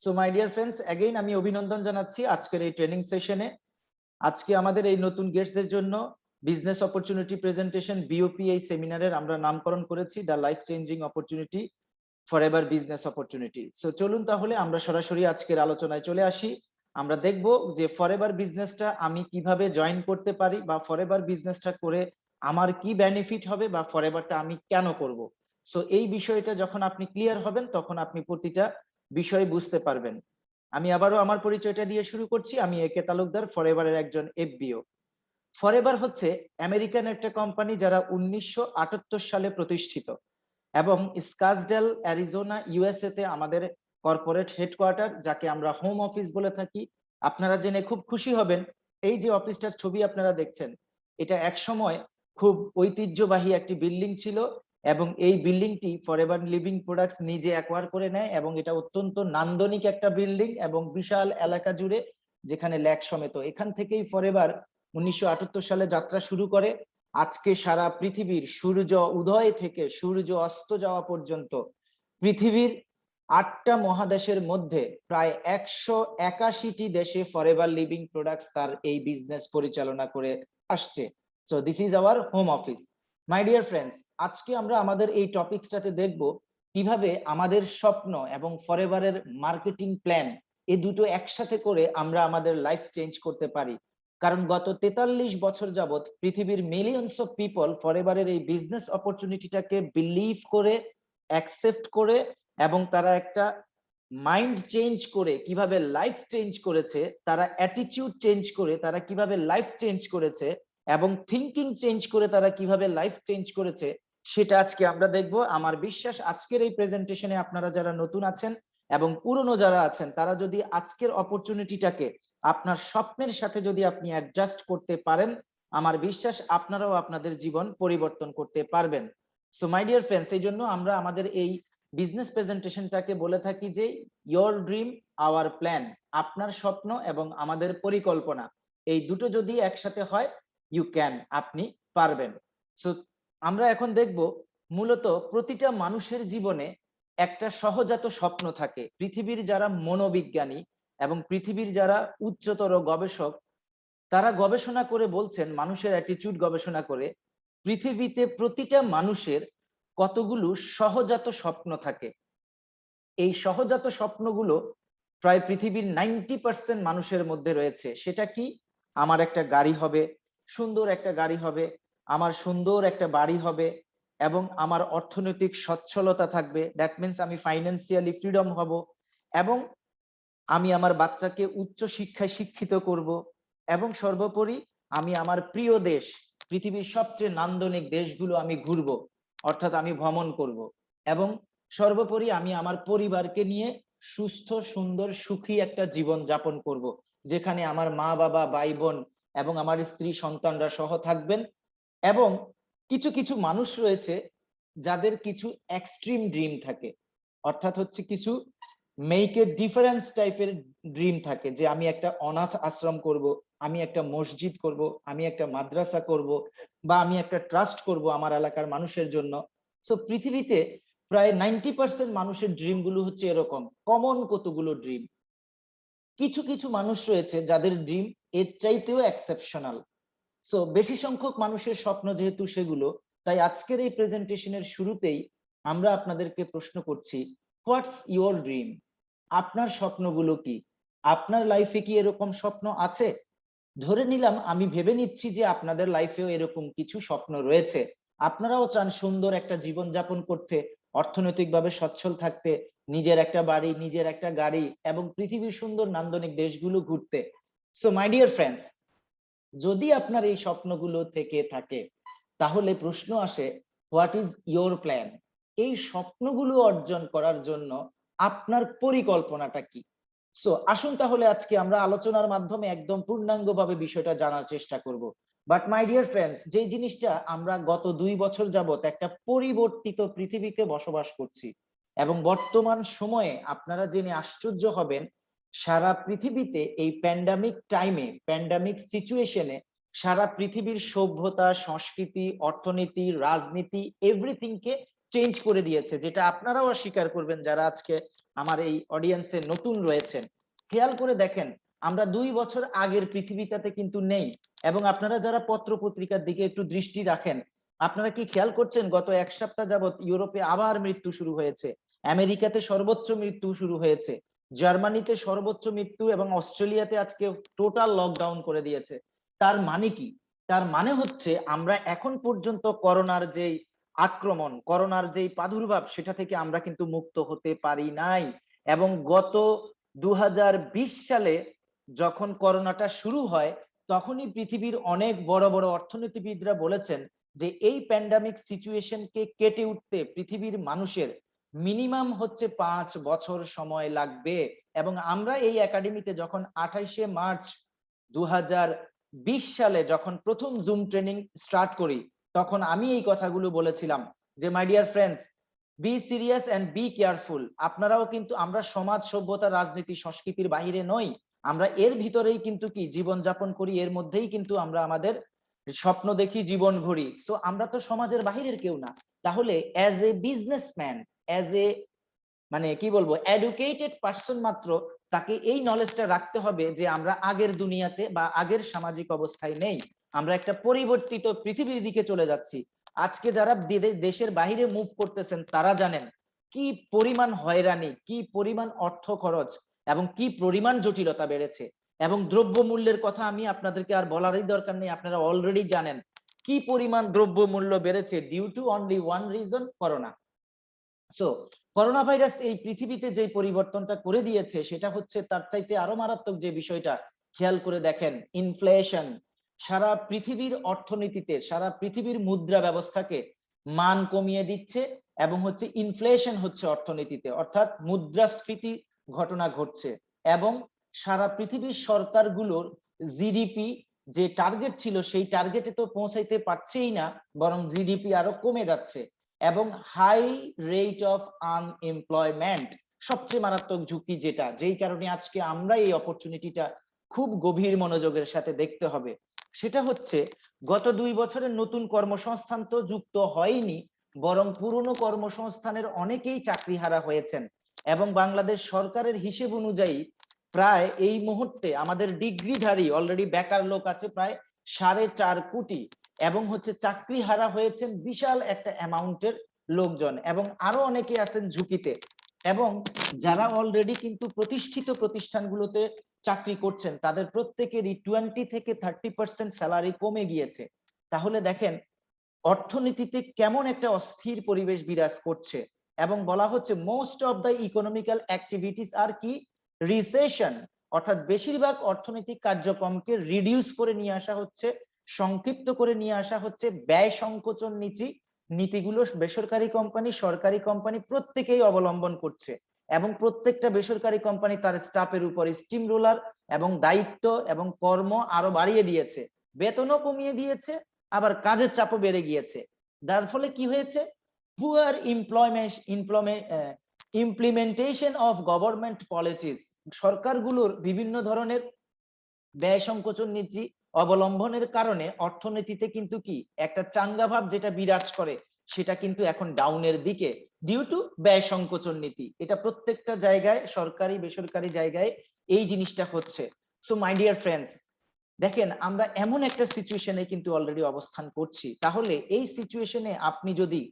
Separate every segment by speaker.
Speaker 1: So my dear friends, again আমি অভিনন্দন জানাচ্ছি আজকের এই ট্রেনিং সেশনে। আজকে আমাদের এই নতুন গেস্টদের জন্য বিজনেস অপরচুনিটি প্রেজেন্টেশন বিওপি এই সেমিনারের আমরা নামকরণ করেছি the life changing opportunity for ever business opportunity. So চলুন তাহলে আমরা সরাসরি আজকের আলোচনায় চলে আসি। আমরা দেখব যে ফর এভার বিজনেসটা আমি কিভাবে জয়েন করতে পারি, বা ফর এভার বিজনেসটা করে আমার কি বেনিফিট হবে, বা ফর এভারটা আমি কেন করব। সো এই বিষয়টা যখন আপনি ক্লিয়ার হবেন তখন আপনি প্রতিটা বিষয় বুঝতে পারবেন। আমি আবারও আমার পরিচয়টা দিয়ে শুরু করছি। আমি একে তালুকদার, ফরএভারের একজন এফবিও। ফরএভার হচ্ছে আমেরিকান একটা কোম্পানি যারা 1978 সালে প্রতিষ্ঠিত, এবং স্কাসডেল অ্যারিজোনা ইউএসএ তে আমাদের কর্পোরেট হেডকোয়ার্টার, যাকে আমরা হোম অফিস বলে থাকি। আপনারা জেনে খুব খুশি হবেন, এই যে অফিসটার ছবি আপনারা দেখছেন, এটা একসময় খুব ঐতিহ্যবাহী একটি বিল্ডিং ছিল, এবং এই বিল্ডিংটি ফরএভার লিভিং প্রোডাক্টস নিজে অ্যাকোয়ার করে নেয়, এবং এটা অত্যন্ত নান্দনিক একটা বিল্ডিং এবং বিশাল এলাকা জুড়ে, যেখানে ল্যাক সমেত। এখান থেকেই ফরএভার 1978 সালে যাত্রা শুরু করে। আজকে সারা পৃথিবীর সূর্য উদয় থেকে সূর্য অস্ত যাওয়া পর্যন্ত পৃথিবীর 8টা মহাদেশের মধ্যে প্রায় 181টি দেশে ফরএভার লিভিং প্রোডাক্টস তার এই বিজনেস পরিচালনা করে আসছে। So this is our home office. My dear friends, আজকে আমরা আমাদের এই টপিকসটাতে দেখব কিভাবে আমাদের স্বপ্ন এবং ফরএভারের মার্কেটিং প্ল্যান এই দুটো একসাথে করে আমরা আমাদের লাইফ চেঞ্জ করতে পারি। কারণ গত 43 বছর যাবত পৃথিবীর মিলিয়নস অফ পিপল ফরএভারের এই বিজনেস অপরচুনিটিটাকে বিলিভ করে, অ্যাকসেপ্ট করে, এবং তারা একটা মাইন্ড চেঞ্জ করে কিভাবে লাইফ চেঞ্জ করেছে, তারা অ্যাটিটিউড চেঞ্জ করে তারা কিভাবে লাইফ চেঞ্জ করেছে, এবং থিঙ্কিং চেঞ্জ করে তারা কিভাবে লাইফ চেঞ্জ করেছে, সেটা আজকে আমরা দেখব। আমার বিশ্বাস আজকের এই প্রেজেন্টেশনে আপনারা যারা নতুন আছেন এবং পুরনো যারা আছেন, তারা যদি আজকের অপরচুনিটিটাকে আপনার স্বপ্নের সাথে যদি আপনি অ্যাডজাস্ট করতে পারেন, আমার বিশ্বাস আপনারাও আপনাদের জীবন পরিবর্তন করতে পারবেন। সো মাই ডিয়ার ফ্রেন্ডস, এই জন্য আমরা আমাদের এই বিজনেস প্রেজেন্টেশনটাকে বলে থাকি যে ইয়োর ড্রিম আওয়ার প্ল্যান। আপনার স্বপ্ন এবং আমাদের পরিকল্পনা, এই দুটো যদি একসাথে হয়, ইউ ক্যান, আপনি পারবেন। সো আমরা এখন দেখব মূলত প্রতিটা মানুষের জীবনে একটা সহজাত স্বপ্ন থাকে। পৃথিবীর যারা মনোবিজ্ঞানী এবং পৃথিবীর যারা উচ্চতর গবেষক, তারা গবেষণা করে বলছেন, মানুষের অ্যাটিটিউড গবেষণা করে, পৃথিবীতে প্রতিটা মানুষের কতগুলো সহজাত স্বপ্ন থাকে। এই সহজাত স্বপ্নগুলো প্রায় পৃথিবীর 90% মানুষের মধ্যে রয়েছে। সেটা কি? আমার একটা গাড়ি হবে, সুন্দর একটা গাড়ি হবে, আমার সুন্দর একটা বাড়ি হবে, এবং আমার অর্থনৈতিক সচ্ছলতা থাকবে। দ্যাট মিনস আমি ফাইন্যান্সিয়ালি ফ্রিডম হব, এবং আমি আমার বাচ্চাকে উচ্চ শিক্ষায় শিক্ষিত করব, এবং সর্বোপরি আমি আমার প্রিয় দেশ, পৃথিবীর সবচেয়ে নান্দনিক দেশগুলো আমি ঘুরবো, অর্থাৎ আমি ভ্রমণ করব, এবং সর্বোপরি আমি আমার পরিবারকে নিয়ে সুস্থ সুন্দর সুখী একটা জীবন যাপন করব, যেখানে আমার মা বাবা ভাই বোন এবং আমার স্ত্রী সন্তানরা সহ থাকবেন। এবং কিছু কিছু মানুষ রয়েছে যাদের কিছু এক্সট্রিম ড্রিম থাকে, অর্থাৎ হচ্ছে কিছু মেক এ ডিফারেন্স টাইপের ড্রিম থাকে, যে আমি একটা অনাথ আশ্রম করব, আমি একটা মসজিদ করব, আমি একটা মাদ্রাসা করব, বা আমি একটা ট্রাস্ট করব আমার এলাকার মানুষের জন্য। সো পৃথিবীতে প্রায় 90% মানুষের ড্রিম গুলো হচ্ছে এরকম কমন কতগুলো ড্রিম। কিছু কিছু মানুষ রয়েছে যাদের ড্রিম এর চাইতেও এক্সেপশনাল। সো বেশি সংখ্যক মানুষের স্বপ্ন যেহেতু সেগুলো, তাই আজকের এই প্রেজেন্টেশনের শুরুতেই আমরা আপনাদেরকে প্রশ্ন করছি, হোয়াটস ইওর ড্রিম? আপনার স্বপ্নগুলো কি? আপনার লাইফে কি এরকম স্বপ্ন আছে? ধরে নিলাম, আমি ভেবে নিচ্ছি যে আপনাদের লাইফেও এরকম কিছু স্বপ্ন রয়েছে। আপনারাও চান সুন্দর একটা জীবন যাপন করতে, অর্থনৈতিকভাবে সচ্ছল থাকতে, নিজের একটা বাড়ি, নিজের একটা গাড়ি, এবং পৃথিবীর সুন্দর নান্দনিক দেশগুলো ঘুরতে। সো মাই ডিয়ার ফ্রেন্ডস, যদি আপনার এই স্বপ্নগুলো থেকে থাকে, তাহলে প্রশ্ন আসে, হোয়াট ইজ ইয়োর প্ল্যান? এই স্বপ্নগুলো অর্জন করার জন্য আপনার পরিকল্পনাটা কি? সো আসুন তাহলে আজকে আমরা আলোচনার মাধ্যমে একদম পূর্ণাঙ্গভাবে বিষয়টা জানার চেষ্টা করব। বাট মাই ডিয়ার ফ্রেন্ডস, যে জিনিসটা আমরা গত 2 বছর যাবত একটা পরিবর্তিত পৃথিবীতে বসবাস করছি, এবং বর্তমান সময়ে আপনারা জেনে আশ্চর্য হবেন, সারা পৃথিবীতে এই প্যান্ডামিক টাইমে, প্যান্ডামিক সিচুয়েশনে সারা পৃথিবীর সভ্যতা, সংস্কৃতি, অর্থনীতি, রাজনীতি, এভরিথিংকে চেঞ্জ করে দিয়েছে, যেটা আপনারাও স্বীকার করবেন যারা আজকে আমার এই অডিয়েন্সে নতুন রয়েছেন, খেয়াল করে দেখেন আমরা 2 বছর আগের পৃথিবীটাতে কিন্তু নেই। এবং আপনারা যারা পত্র পত্রিকার দিকে একটু দৃষ্টি রাখেন, আপনারা কি খেয়াল করছেন গত 1 সপ্তাহ যাবত ইউরোপে আবার মৃত্যু শুরু হয়েছে, আমেরিকাতে সর্বোচ্চ মৃত্যু শুরু হয়েছে, জার্মানিতে সর্বোচ্চ মৃত্যু, এবং অস্ট্রেলিয়াতে আজকে টোটাল লকডাউন করে দিয়েছে। তার মানে কি? তার মানে হচ্ছে আমরা এখন পর্যন্ত করোনার যেই আক্রমণ, করোনার যেই প্রাদুর্ভাব, সেটা থেকে আমরা কিন্তু মুক্ত হতে পারি নাই। এবং গত 2020 সালে যখন করোনাটা শুরু হয়, তখনই পৃথিবীর অনেক বড় বড় অর্থনীতিবিদরা বলেছেন যে এই প্যান্ডামিক সিচুয়েশনকে কেটে উঠতে পৃথিবীর মানুষের মিনিমাম হচ্ছে 5 বছর সময় লাগবে। এবং আমরা এই একাডেমিতে যখন 28শে মার্চ 2020 সালে যখন প্রথম জুম ট্রেনিং স্টার্ট করি, তখন আমি এই কথাগুলো বলেছিলাম যে my dear friends, be serious and be careful. আপনারাও কিন্তু, আমরা সমাজ, সভ্যতা, রাজনীতি, সংস্কৃতির বাহিরে নই, আমরা এর ভিতরেই কিন্তু কি জীবন যাপন করি, এর মধ্যেই কিন্তু আমরা আমাদের স্বপ্ন দেখি, জীবন গড়ি। সো আমরা তো সমাজের বাহিরের কেউ না। তাহলে as a businessman, as a মানে কি বলবো, এডুকেটেড পার্সন মাত্র, তাকে এই নলেজটা রাখতে হবে যে আমরা আগের দুনিয়াতে বা আগের সামাজিক অবস্থায় নেই, আমরা একটা পরিবর্তিত পৃথিবীর দিকে চলে যাচ্ছি। আজকে যারা দেশের বাইরে মুভ করতেছেন তারা জানেন কি পরিমাণ হয়রানি, কি পরিমাণ অর্থ খরচ এবং কি পরিমাণ জটিলতা বেড়েছে। এবং দ্রব্য মূল্যের কথা আমি আপনাদেরকে আর বলারই দরকার নেই, আপনারা অলরেডি জানেন কি পরিমাণ দ্রব্য মূল্য বেড়েছে due to only one reason, corona. So coronavirus এই পৃথিবীতে যে পরিবর্তনটা করে দিয়েছে সেটা হচ্ছে তার চাইতে আরো মারাত্মক যে বিষয়টা, খেয়াল করে দেখেন ইনফ্লেশন। সারা পৃথিবীর অর্থনীতিতে, সারা পৃথিবীর মুদ্রা ব্যবস্থাকে মান কমিয়ে দিচ্ছে। এবং হচ্ছে ইনফ্লেশন হচ্ছে অর্থনীতিতে, অর্থাৎ মুদ্রাস্ফীতি ঘটনা ঘটছে। এবং সারা পৃথিবীর সরকারগুলোর জিডিপি যে টার্গেট ছিল সেই টার্গেটে তো পৌঁছাইতে পারছেই না, বরং জিডিপি আরো কমে যাচ্ছে। এবং হাই রেট অফ আনএমপ্লয়মেন্ট সবচেয়ে মারাত্মক ঝুঁকি, যেটা যেই কারণে আজকে আমরা এই অপরচুনিটিটা খুব গভীর মনোযোগের সাথে দেখতে হবে। সেটা হচ্ছে গত 2 বছরের নতুন কর্মসংস্থান তো যুক্ত হয়নি, বরং পুরনো কর্মসংস্থানের অনেকেই চাকরিহারা হয়েছেন। এবং বাংলাদেশ সরকারের হিসেব অনুযায়ী প্রায় এই মুহূর্তে আমাদের ডিগ্রিধারী অলরেডি বেকার লোক আছে প্রায় 4.5 কোটি। এবং হচ্ছে চাকরি হারা হয়েছেন বিশাল একটা অ্যামাউন্টের লোকজন, এবং আরো অনেকে আছেন ঝুঁকিতে। এবং যারা অলরেডি কিন্তু প্রতিষ্ঠিত প্রতিষ্ঠানগুলোতে চাকরি করছেন তাদের প্রত্যেকেরই 20 থেকে 30% স্যালারি কমে গিয়েছে। তাহলে দেখেন অর্থনীতিতে কেমন একটা অস্থির পরিবেশ বিরাজ করছে। এবং বলা হচ্ছে most of the economical activities আর কি রিসেশন, অর্থাৎ বেশিরভাগ অর্থনৈতিক কার্যক্রমকে রিডিউস করে নিয়ে আসা হচ্ছে, সংক্ষিপ্ত করে নিয়ে আসা হচ্ছে। ব্যয় সংকোচন নীতিগুলো বেসরকারি কোম্পানি, সরকারি কোম্পানি প্রত্যেকেই অবলম্বন করছে। এবং প্রত্যেকটা বেসরকারি কোম্পানি তার স্টাফের উপর স্টিম রোলার এবং দায়িত্ব এবং কর্ম আরো বাড়িয়ে দিয়েছে, বেতনও কমিয়ে দিয়েছে, আবার কাজের চাপও বেড়ে গিয়েছে। যার ফলে কি হয়েছে, poor implementation of government policies, সরকারগুলোর বিভিন্ন ধরনের ব্যয় সংকোচন নীতি অবলম্বনের কারণে অর্থনীতিতে কিন্তু কি একটা চাঙ্গা ভাব যেটা বিরাজ করে, সেটা কিন্তু এখন ডাউনের দিকে ডিউ টু ব্যয় সংকোচন নীতি। এটা প্রত্যেকটা জায়গায়, সরকারি বেসরকারি জায়গায় এই জিনিসটা হচ্ছে। সো মাই ডিয়ার ফ্রেন্ডস, দেখেন আমরা এমন একটা সিচুয়েশনে কিন্তু অলরেডি অবস্থান করছি। তাহলে এই সিচুয়েশনে আপনি যদি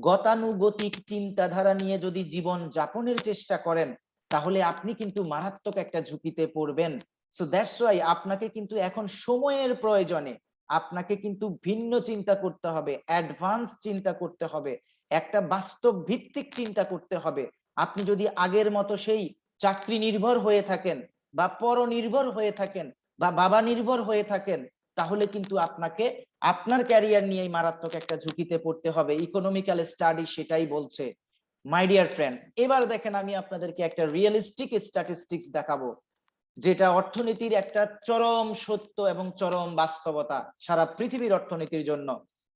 Speaker 1: গতানুগতিক চিন্তাধারা নিয়ে যদি জীবন যাপনের চেষ্টা করেন, তাহলে আপনি কিন্তু মারাত্মক একটা ঝুঁকিতে পড়বেন। সো দ্যাটস ওয়াই আপনাকে কিন্তু এখন সময়ের প্রয়োজনে আপনাকে কিন্তু ভিন্ন চিন্তা করতে হবে, অ্যাডভান্স চিন্তা করতে হবে, একটা বাস্তব ভিত্তিক চিন্তা করতে হবে। আপনি যদি আগের মতো সেই চাকরি নির্ভর হয়ে থাকেন বা পরনির্ভর হয়ে থাকেন বা বাবা নির্ভর হয়ে থাকেন, তাহলে কিন্তু আপনাকে আপনার ক্যারিয়ার নিয়েই মারাত্মক একটা ঝুঁকিতে পড়তে হবে। ইকোনমিক্যাল স্টাডি সেটাই বলছে। মাই ডিয়ার ফ্রেন্ডস, এবার দেখেন আমি আপনাদেরকে একটা রিয়েলিস্টিক স্ট্যাটিস্টিক্স দেখাবো, যেটা অর্থনীতির একটা চরম সত্য এবং চরম বাস্তবতা সারা পৃথিবীর অর্থনীতির জন্য।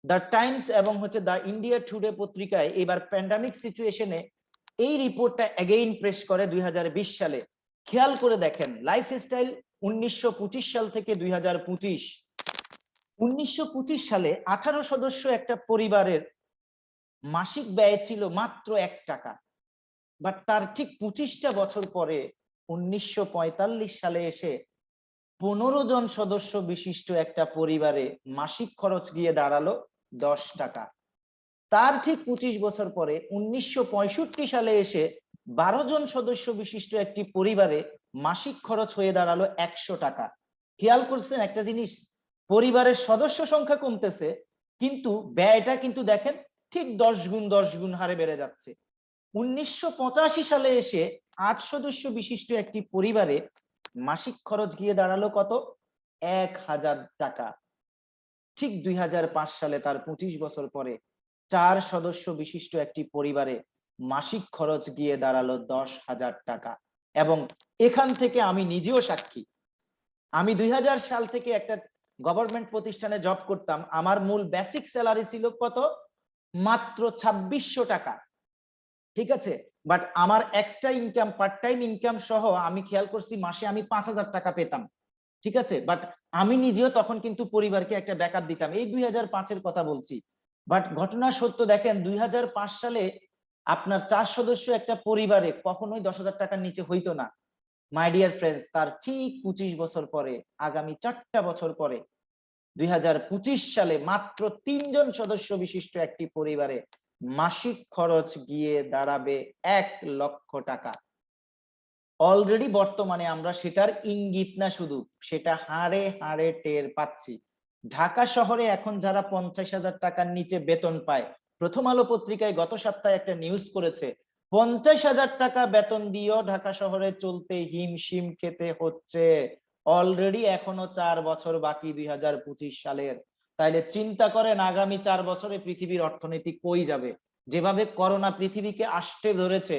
Speaker 1: দ্য টাইমস এবং হচ্ছে দ্য ইন্ডিয়া টুডে পত্রিকায় এবার প্যান্ডামিক সিচুয়েশনে এই রিপোর্টটা এগেইন প্রেস করে 2020 সালে। খেয়াল করে দেখেন লাইফস্টাইল 1925 সাল থেকে 2025, 1925 সালে 18 সদস্য একটা পরিবারের মাসিক ব্যয় ছিল মাত্র 1 টাকা। বাট তার ঠিক 25টা বছর পরে 1945 সালে এসে 15 জন সদস্য বিশিষ্ট একটা পরিবারে মাসিক খরচ গিয়ে দাঁড়ালো 10 টাকা। তার ঠিক 25 বছর পরে 1965 সালে এসে 12 জন সদস্য বিশিষ্ট একটি পরিবারে মাসিক খরচ হয়ে দাঁড়ালো 100 টাকা। খেয়াল করছেন একটা জিনিস, পরিবারের সদস্য সংখ্যা কমতেছে কিন্তু ব্যয়টা কিন্তু দেখেন ঠিক 10 গুণ হারে বেড়ে যাচ্ছে। 1985 সালে এসে 8 সদস্য বিশিষ্ট একটি পরিবারে মাসিক খরচ গিয়ে দাঁড়ালো কত? 1000 টাকা। ঠিক 2005 সালে তার 25 বছর পরে 4 সদস্য বিশিষ্ট একটি পরিবারে মাসিক খরচ গিয়ে দাঁড়ালো 10,000 টাকা। এবং এখান থেকে আমি নিজেও সাক্ষী। আমি 2000 সাল থেকে একটা গভর্নমেন্ট প্রতিষ্ঠানে জব করতাম। আমার মূল বেসিক স্যালারি ছিল কত? মাত্র 2600 টাকা। ঠিক আছে, বাট আমার extra income, part time income সহ আমি খেয়াল করছি মাসে আমি 5000 টাকা পেতাম। ঠিক আছে, বাট আমি নিজেও তখন কিন্তু পরিবারকে একটা ব্যাকআপ দিতাম। এই 2005-এর কথা বলছি। বাট ঘটনা সত্য দেখেন 2005 সালে আপনার 4 সদস্য একটা পরিবারে কখনোই 10,000 টাকার নিচে হইতো না। মাই ডিয়ার ফ্রেন্ডস, তার ঠিক 25 বছর পরে, আগামী 4টা বছর পরে 2025 সালে মাত্র 3 জন সদস্য বিশিষ্ট একটি পরিবারে মাসিক খরচ গিয়ে দাঁড়াবে 1 লক্ষ টাকা। অলরেডি বর্তমানে আমরা সেটার ইঙ্গিত না, শুধু সেটা হাড়ে হাড়ে টের পাচ্ছি। ঢাকা শহরে এখন যারা 50,000 টাকার নিচে বেতন পায়, প্রথম আলো পত্রিকায় গত সপ্তাহে একটা নিউজ করেছে 50,000 টাকা বেতন দিয়েও ঢাকা শহরে চলতে হিমশিম খেতে হচ্ছে। অলরেডি এখনো 4 বছর বাকি 2025 সালের। তাইলে চিন্তা করেন আগামী 4 বছরে পৃথিবীর অর্থনীতি কই যাবে। যেভাবে করোনা পৃথিবীকে আষ্টে ধরেছে,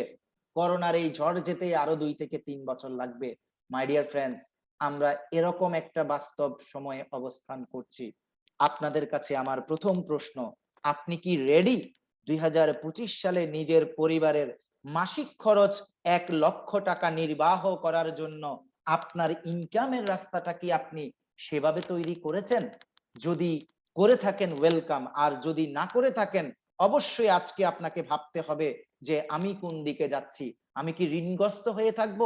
Speaker 1: করোনার এই ঝড় যেতে আরো 2 থেকে 3 বছর লাগবে। মাই ডিয়ার ফ্রেন্ডস, আমরা এরকম একটা বাস্তব সময়ে অবস্থান করছি। আপনাদের কাছে আমার প্রথম প্রশ্ন, আপনি কি রেডি 2025 সালে নিজের পরিবারের মাসিক খরচ 1 লক্ষ টাকা নির্বাহ করার জন্য আপনার ইনকামের রাস্তাটা কি আপনি সেভাবে তৈরি করেছেন? যদি করে থাকেন ওয়েলকাম, আর যদি না করে থাকেন অবশ্যই আজকে আপনাকে ভাবতে হবে যে আমি কোন দিকে যাচ্ছি। আমি কি ঋণগ্রস্ত হয়ে থাকব,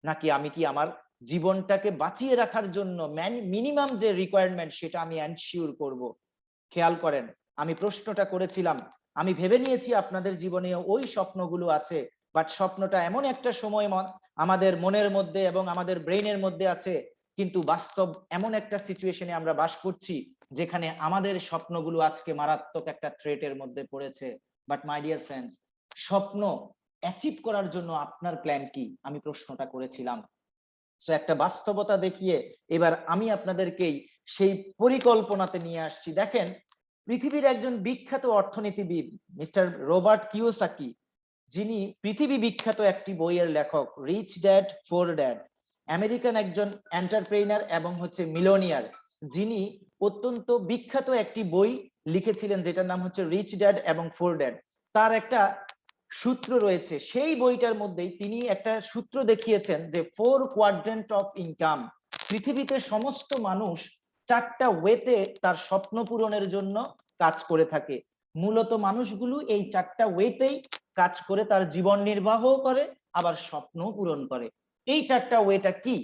Speaker 1: নাকি আমি কি আমার জীবনটাকে বাঁচিয়ে রাখার জন্য মিনিমাম যে রিকোয়ারমেন্ট সেটা আমি এনশিওর করব। খেয়াল করেন, আমি প্রশ্নটা করেছিলাম, আমি ভেবে নিয়েছি আপনাদের জীবনে ওই স্বপ্নগুলো আছে, বাট স্বপ্নটা এমন একটা সময় আমাদের মনের মধ্যে এবং আমাদের ব্রেইনের মধ্যে আছে, কিন্তু বাস্তব এমন একটা সিচুয়েশনে আমরা বাস করছি যেখানে আমাদের স্বপ্নগুলো আজকে মারাত্মক একটা থ্রেটের মধ্যে পড়েছে। বাট মাই ডিয়ার ফ্রেন্ডস, স্বপ্ন অ্যাচিভ করার জন্য আপনার প্ল্যান কি, আমি প্রশ্নটা করেছিলাম। সো একটা বাস্তবতা দেখিয়ে এবার আমি আপনাদেরকেই সেই পরিকল্পনাতে নিয়ে আসছি। দেখেন, পৃথিবীর একজন বিখ্যাত অর্থনীতিবিদ মিস্টার রবার্ট কিওসাকি, যিনি পৃথিবী বিখ্যাত একটি বইয়ের লেখক, Rich Dad Poor Dad, American একজন এন্টারপ্রেনার এবং হচ্ছে মিলোনিয়ার, যিনি অত্যন্ত বিখ্যাত একটি বই লিখেছিলেন যেটার নাম হচ্ছে রিচ ড্যাড এবং পোর ড্যাড। তার একটা সূত্র রয়েছে, সেই বইটার মধ্যেই তিনি একটা সূত্র দেখিয়েছেন যে 4 কোয়াড্রেন্ট অফ ইনকাম। পৃথিবীতে সমস্ত মানুষ 4টা ওয়েতে তার স্বপ্ন পূরণের জন্য কাজ করে থাকে। মূলত মানুষগুলো এই 4টা ওয়েতেই কাজ করে তার জীবন নির্বাহ করে, আবার স্বপ্ন পূরণ করে। এই 4টা ওয়েটা কি?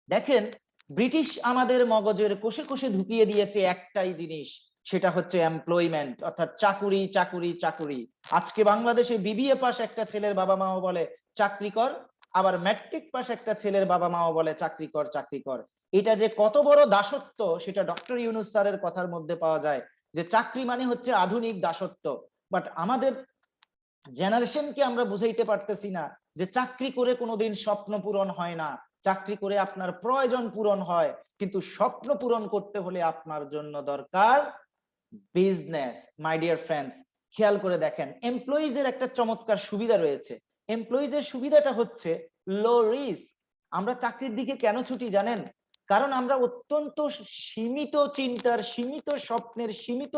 Speaker 1: দেখেন, ব্রিটিশ আমাদের মগজের কোষে কোষে ঢুকিয়ে দিয়েছে একটাই জিনিস, সেটা হচ্ছে এমপ্লয়মেন্ট, অর্থাৎ চাকুরি চাকুরি চাকুরি। আজকে বাংলাদেশে বিবিএ পাস একটা ছেলের বাবা মাও বলে চাকরি কর, আবার ম্যাট্রিক পাস একটা ছেলের বাবা মাও বলে চাকরি কর চাকরি কর। এটা যে কত বড় দাসত্ব সেটা ডক্টর ইউনূস স্যারের কথার মধ্যে পাওয়া যায়, যে চাকরি মানে হচ্ছে আধুনিক দাসত্ব। বাট আমাদের জেনারেশনকে আমরা বুঝাইতে পারতেছি না যে চাকরি করে কোনোদিন স্বপ্ন পূরণ হয় না, চাকরি করে আপনার প্রয়োজন পূরণ হয়, কিন্তু স্বপ্ন পূরণ করতে হলে আপনার জন্য দরকার বিজনেস। মাই ডিয়ার ফ্রেন্ডস, খেয়াল করে দেখেন, এমপ্লয়িজের একটা চমৎকার সুবিধা রয়েছে। এমপ্লয়িজের সুবিধাটা হচ্ছে লো রিস্ক। আমরা চাকরির দিকে কেন ছুটি জানেন? কারণ আমরা অত্যন্ত সীমিত চিন্তার, সীমিত স্বপ্নের, সীমিত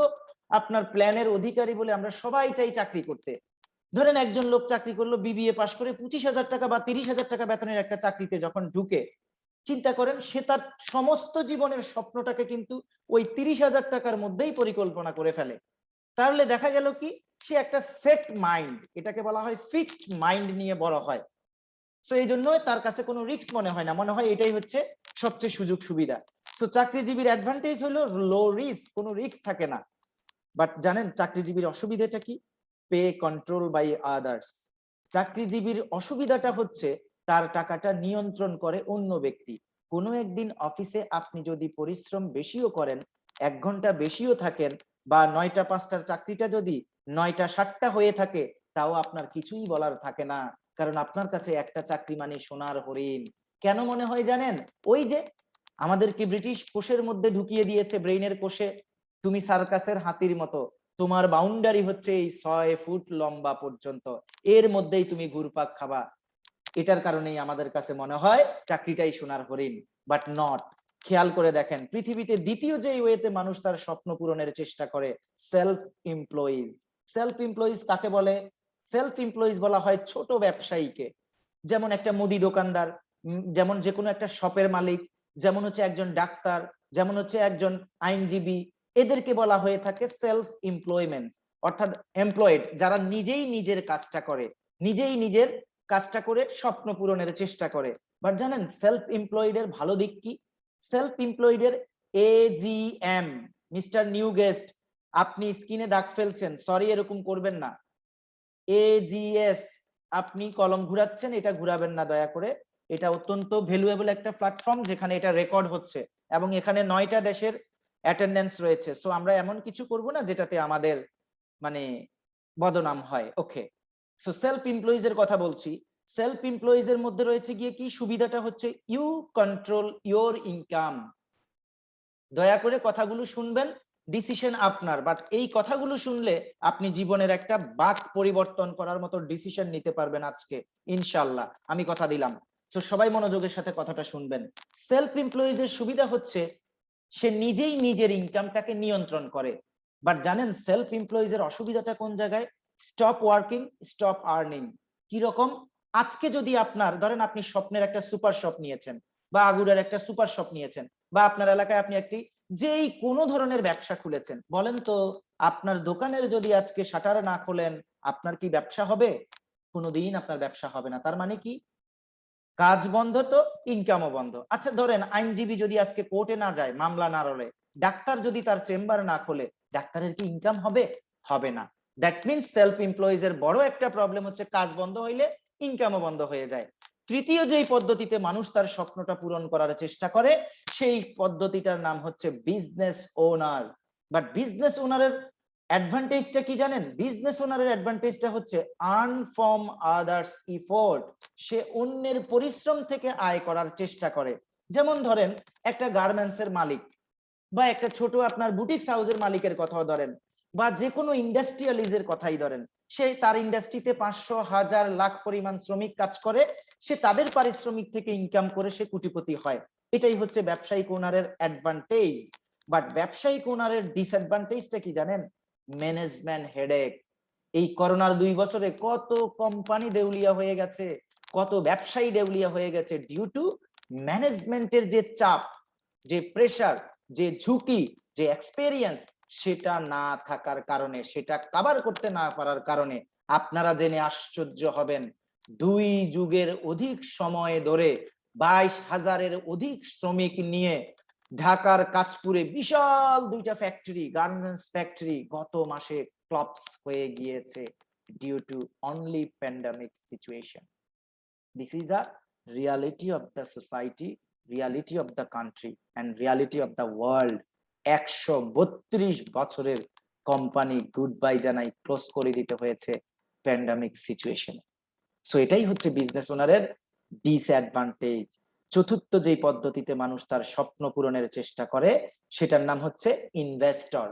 Speaker 1: আপনার প্ল্যানের অধিকারী বলে আমরা সবাই চাই চাকরি করতে। ধরেন একজন লোক চাকরি করলো বিবিএ পাশ করে 25,000 টাকা বা 30,000 টাকা বেতনের একটা চাকরিতে যখন ঢুকে, চিন্তা করেন সে তার সমস্ত জীবনের স্বপ্নটাকে কিন্তু ওই 30,000 টাকার মধ্যেই পরিকল্পনা করে ফেলে। তাহলে দেখা গেল কি, সে একটা সেট মাইন্ড, এটাকে বলা হয় ফিক্সড মাইন্ড নিয়ে বড় হয়। সো এই জন্য তার কাছে কোনো রিস্ক মনে হয় না, মনে হয় এটাই হচ্ছে সবচেয়ে সুযোগ সুবিধা। সো চাকরিজীবীর অ্যাডভান্টেজ হলো লো রিস্ক, কোনো রিস্ক থাকে না। বাট জানেন চাকরিজীবীর অসুবিধাটা কি? Pay control by others. চাকরিজীবীর অসুবিধাটা হচ্ছে তার টাকাটা নিয়ন্ত্রণ করে অন্য ব্যক্তি। কোনো একদিন অফিসে আপনি যদি পরিশ্রম বেশিও করেন, 1 ঘন্টা বেশিও থাকেন, বা 9টা 5টার চাকরিটা যদি 9টা 7টা হয়ে থাকে, তাও আপনার কিছুই বলার থাকে না, কারণ আপনার কাছে একটা চাকরি মানে সোনার হরিণ। কেন মনে হয় জানেন? ওই যে আমাদেরকে ব্রিটিশ কোষের মধ্যে ঢুকিয়ে দিয়েছে, ব্রেইনের কোষে, তুমি সার্কাসের হাতির মতো, তোমার বাউন্ডারি হচ্ছে এই 6 ফুট লম্বা পর্যন্ত, এর মধ্যেই তুমি ঘুরপাক খাবা। এটার কারণেই আমাদের কাছে মনে হয় চাকরিটাই সোনার হরিণ, বাট নট। খেয়াল করে দেখেন পৃথিবীতে দ্বিতীয় যে ওয়েতে মানুষ তার স্বপ্ন পূরণের চেষ্টা করে, সেলফ এমপ্লয়িজ। সেলফ এমপ্লয়িজ কাকে বলে? সেলফ এমপ্লয়িজ বলা হয় ছোট ব্যবসায়ীকে, যেমন একটা মুদি দোকানদার, যেমন যে কোনো একটা শপের মালিক, যেমন হচ্ছে একজন ডাক্তার, যেমন হচ্ছে একজন আইনজীবী, এদেরকে বলা হয়ে থাকে সেলফ এমপ্লয়মেন্ট, অর্থাৎ এমপ্লয়েড, যারা নিজেই নিজের কাজটা করে, নিজেই নিজের কাজটা করে স্বপ্ন পূরণের চেষ্টা করে। বাট জানেন সেলফ এমপ্লয়েড এর ভালো দিক কি? সেলফ এমপ্লয়েড এর AGM, মিস্টার নিউ গেস্ট, আপনি স্ক্রিনে দাগ ফেলছেন, সরি এরকম করবেন না। AGS, আপনি কলম ঘুরাচ্ছেন, এটা ঘুরাবেন না দয়া করে। এটা অত্যন্ত ভ্যালুয়েবল একটা প্ল্যাটফর্ম যেখানে এটা রেকর্ড হচ্ছে, এবং এখানে 9টা দেশের অ্যাটেন্ডেন্স রয়েছে। সো আমরা এমন কিছু করব না যেটাতে আমাদের মানে বদনাম হয়। ওকে, সো সেলফ এমপ্লয়িজ এর কথা বলছি। সেলফ এমপ্লয়িজ এর মধ্যে রয়েছে গিয়ে কি সুবিধাটা হচ্ছে, ইউ কন্ট্রোল ইওর ইনকাম। দয়া করে কথাগুলো শুনবেন, ডিসিশন আপনার, বাট এই কথাগুলো শুনলে আপনি জীবনের একটা বাক পরিবর্তন করার মতো ডিসিশন নিতে পারবেন আজকে, ইনশাআল্লাহ, আমি কথা দিলাম। তো সবাই মনোযোগের সাথে কথাটা শুনবেন। সেলফ এমপ্লয়িজ এর সুবিধা হচ্ছে সে নিজেই নিজের ইনকামটাকে নিয়ন্ত্রণ করে। বাট জানেন সেলফ এমপ্লয়িজ এর অসুবিধাটা কোন জায়গায়? Stop working, stop earning. কি রকম? আজকে যদি আপনার ধরেন আপনি স্বপ্নের একটা সুপার শপ নিয়েছেন, বা আগুরের একটা সুপার শপ নিয়েছেন, বা আপনার এলাকায় আপনি একটি যেই কোনো ধরনের ব্যবসা খুলেছেন, বলেন তো আপনার দোকানের যদি আজকে শাটার না খোলেন, আপনার কি ব্যবসা হবে? কোনোদিন আপনার ব্যবসা হবে না। তার মানে কি? কাজ বন্ধ তো ইনকামও বন্ধ। আচ্ছা ধরেন আইনজীবী যদি আজকে কোর্টে না যায়, মামলা না লড়ে, ডাক্তার যদি তার চেম্বার না খোলে, ডাক্তারের কি ইনকাম হবে? হবে না। দ্যাট মিনস সেলফ এমপ্লয়িজ এর বড় একটা প্রবলেম হচ্ছে কাজ বন্ধ হইলে ইনকামও বন্ধ হয়ে যায়। তৃতীয় যেই পদ্ধতিতে মানুষ তার স্বপ্নটা পূরণ করার চেষ্টা করে, সেই পদ্ধতিটার নাম হচ্ছে বিজনেস ওনার। বাট বিজনেস ওনারের অ্যাডভান্টেজটা কি জানেন? বিজনেস ওনারের অ্যাডভান্টেজটা হচ্ছে আর্ন ফ্রম আদার্স এফোর্ট। সে অন্যের পরিশ্রম থেকে আয় করার চেষ্টা করে। যেমন ধরেন একটা গার্মেন্টস এর মালিক, বা একটা ছোট আপনার বুটিক্স হাউসের মালিকের কথাও ধরেন, বা যে কোনো ইন্ডাস্ট্রিয়ালিজের কথাই ধরেন, সে তার ইন্ডাস্ট্রিতে 500, 1000, লাখ পরিমাণ শ্রমিক কাজ করে, সে তাদের পারিশ্রমিক থেকে ইনকাম করে সে কোটিপতি হয়। এটাই হচ্ছে ব্যবসায়িক ওনারের অ্যাডভান্টেজ। বাট ব্যবসায়িক ওনারের ডিসঅ্যাডভান্টেজটা কি জানেন? Management headache. এই করোনার 2 বছরে কত কোম্পানি দেউলিয়া হয়ে গেছে, কত ব্যবসায়ী দেউলিয়া হয়ে গেছে, ডিউ টু ম্যানেজমেন্টের যে চাপ, যে প্রেসার, যে ঝুঁকি, যে এক্সপেরিয়েন্স, সেটা না থাকার কারণে, সেটা কভার করতে না পারার কারণে আপনারা জেনে আশ্চর্য হবেন, 2 যুগের অধিক সময় ধরে 22,000-এর অধিক শ্রমিক নিয়ে ঢাকার কাঁচপুরে বিশাল 2টা ফ্যাক্টরি, গার্মেন্টস ফ্যাক্টরি গত মাসে ক্লপস হয়ে গিয়েছে, due to only pandemic situation. This is a reality of the society, reality of the country and reality of the world. 132 বছরের কোম্পানি গুড বাই জানাই ক্লোজ করে দিতে হয়েছে প্যান্ডেমিক সিচুয়েশন। সো এটাই হচ্ছে বিজনেস ওনারের ডিসঅ্যাডভান্টেজ। চতুর্থ যেই পদ্ধতিতে মানুষ তার স্বপ্ন পূরণের চেষ্টা করে, সেটার নাম হচ্ছে ইনভেস্টর।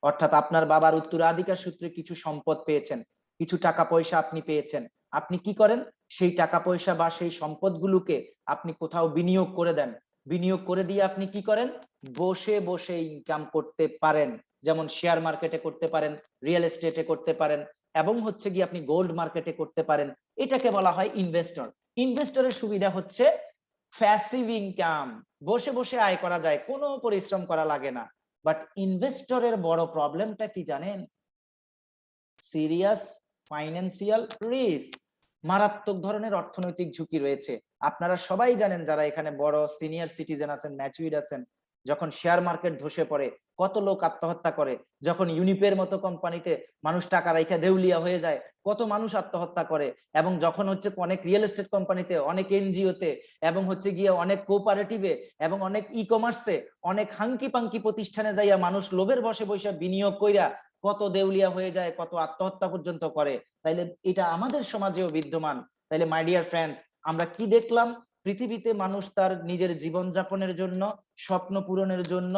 Speaker 1: অর্থাৎ আপনার বাবার উত্তরাধিকার সূত্রে কিছু সম্পদ পেয়েছেন, কিছু টাকা পয়সা আপনি পেয়েছেন, আপনি কি করেন? সেই টাকা পয়সা বা সেই সম্পদগুলোকে আপনি কোথাও বিনিয়োগ করে দেন। বিনিয়োগ করে দিয়ে আপনি কি করেন? বসে বসে ইনকাম করতে পারেন। যেমন শেয়ার মার্কেটে করতে পারেন, রিয়েল এস্টেটে করতে পারেন, এবং হচ্ছে কি আপনি গোল্ড মার্কেটে করতে পারেন। এটাকে বলা হয় ইনভেস্টর। ইনভেস্টরের সুবিধা হচ্ছে প্যাসিভ ইনকাম, বসে বসে আয় করা যায়, কোনো পরিশ্রম করা লাগে না। বাট ইনভেস্টরের বড় প্রবলেমটা কি জানেন? সিরিয়াস ফাইন্যান্সিয়াল রিস্ক, মারাত্মক ধরনের অর্থনৈতিক ঝুঁকি রয়েছে। আপনারা সবাই জানেন, যারা এখানে বড় সিনিয়র সিটিজেন আছেন, ম্যাচুইড আছেন, যখন শেয়ার মার্কেট ধসে পড়ে কত লোক আত্মহত্যা করে, যখন ইউনিপের মতো কোম্পানিতে মানুষ টাকা রাইখা দেউলিয়া হয়ে যায় কত মানুষ আত্মহত্যা করে, এবং যখন হচ্ছে অনেক রিয়েল এস্টেট কোম্পানিতে, অনেক এনজিওতে, এবং হচ্ছে গিয়ে অনেক কোঅপারেটিভে, এবং অনেক ই কমার্সে, অনেক হাঙ্কি পাঙ্কি প্রতিষ্ঠানে যাইয়া মানুষ লোভের বসে বসে বিনিয়োগ কইরা কত দেউলিয়া হয়ে যায়, কত আত্মহত্যা পর্যন্ত করে। তাইলে এটা আমাদের সমাজেও বিদ্যমান। তাইলে মাই ডিয়ার ফ্রেন্ডস, আমরা কি দেখলাম? পৃথিবীতে মানুষ তার নিজের জীবন যাপনের জন্য, স্বপ্ন পূরণের জন্য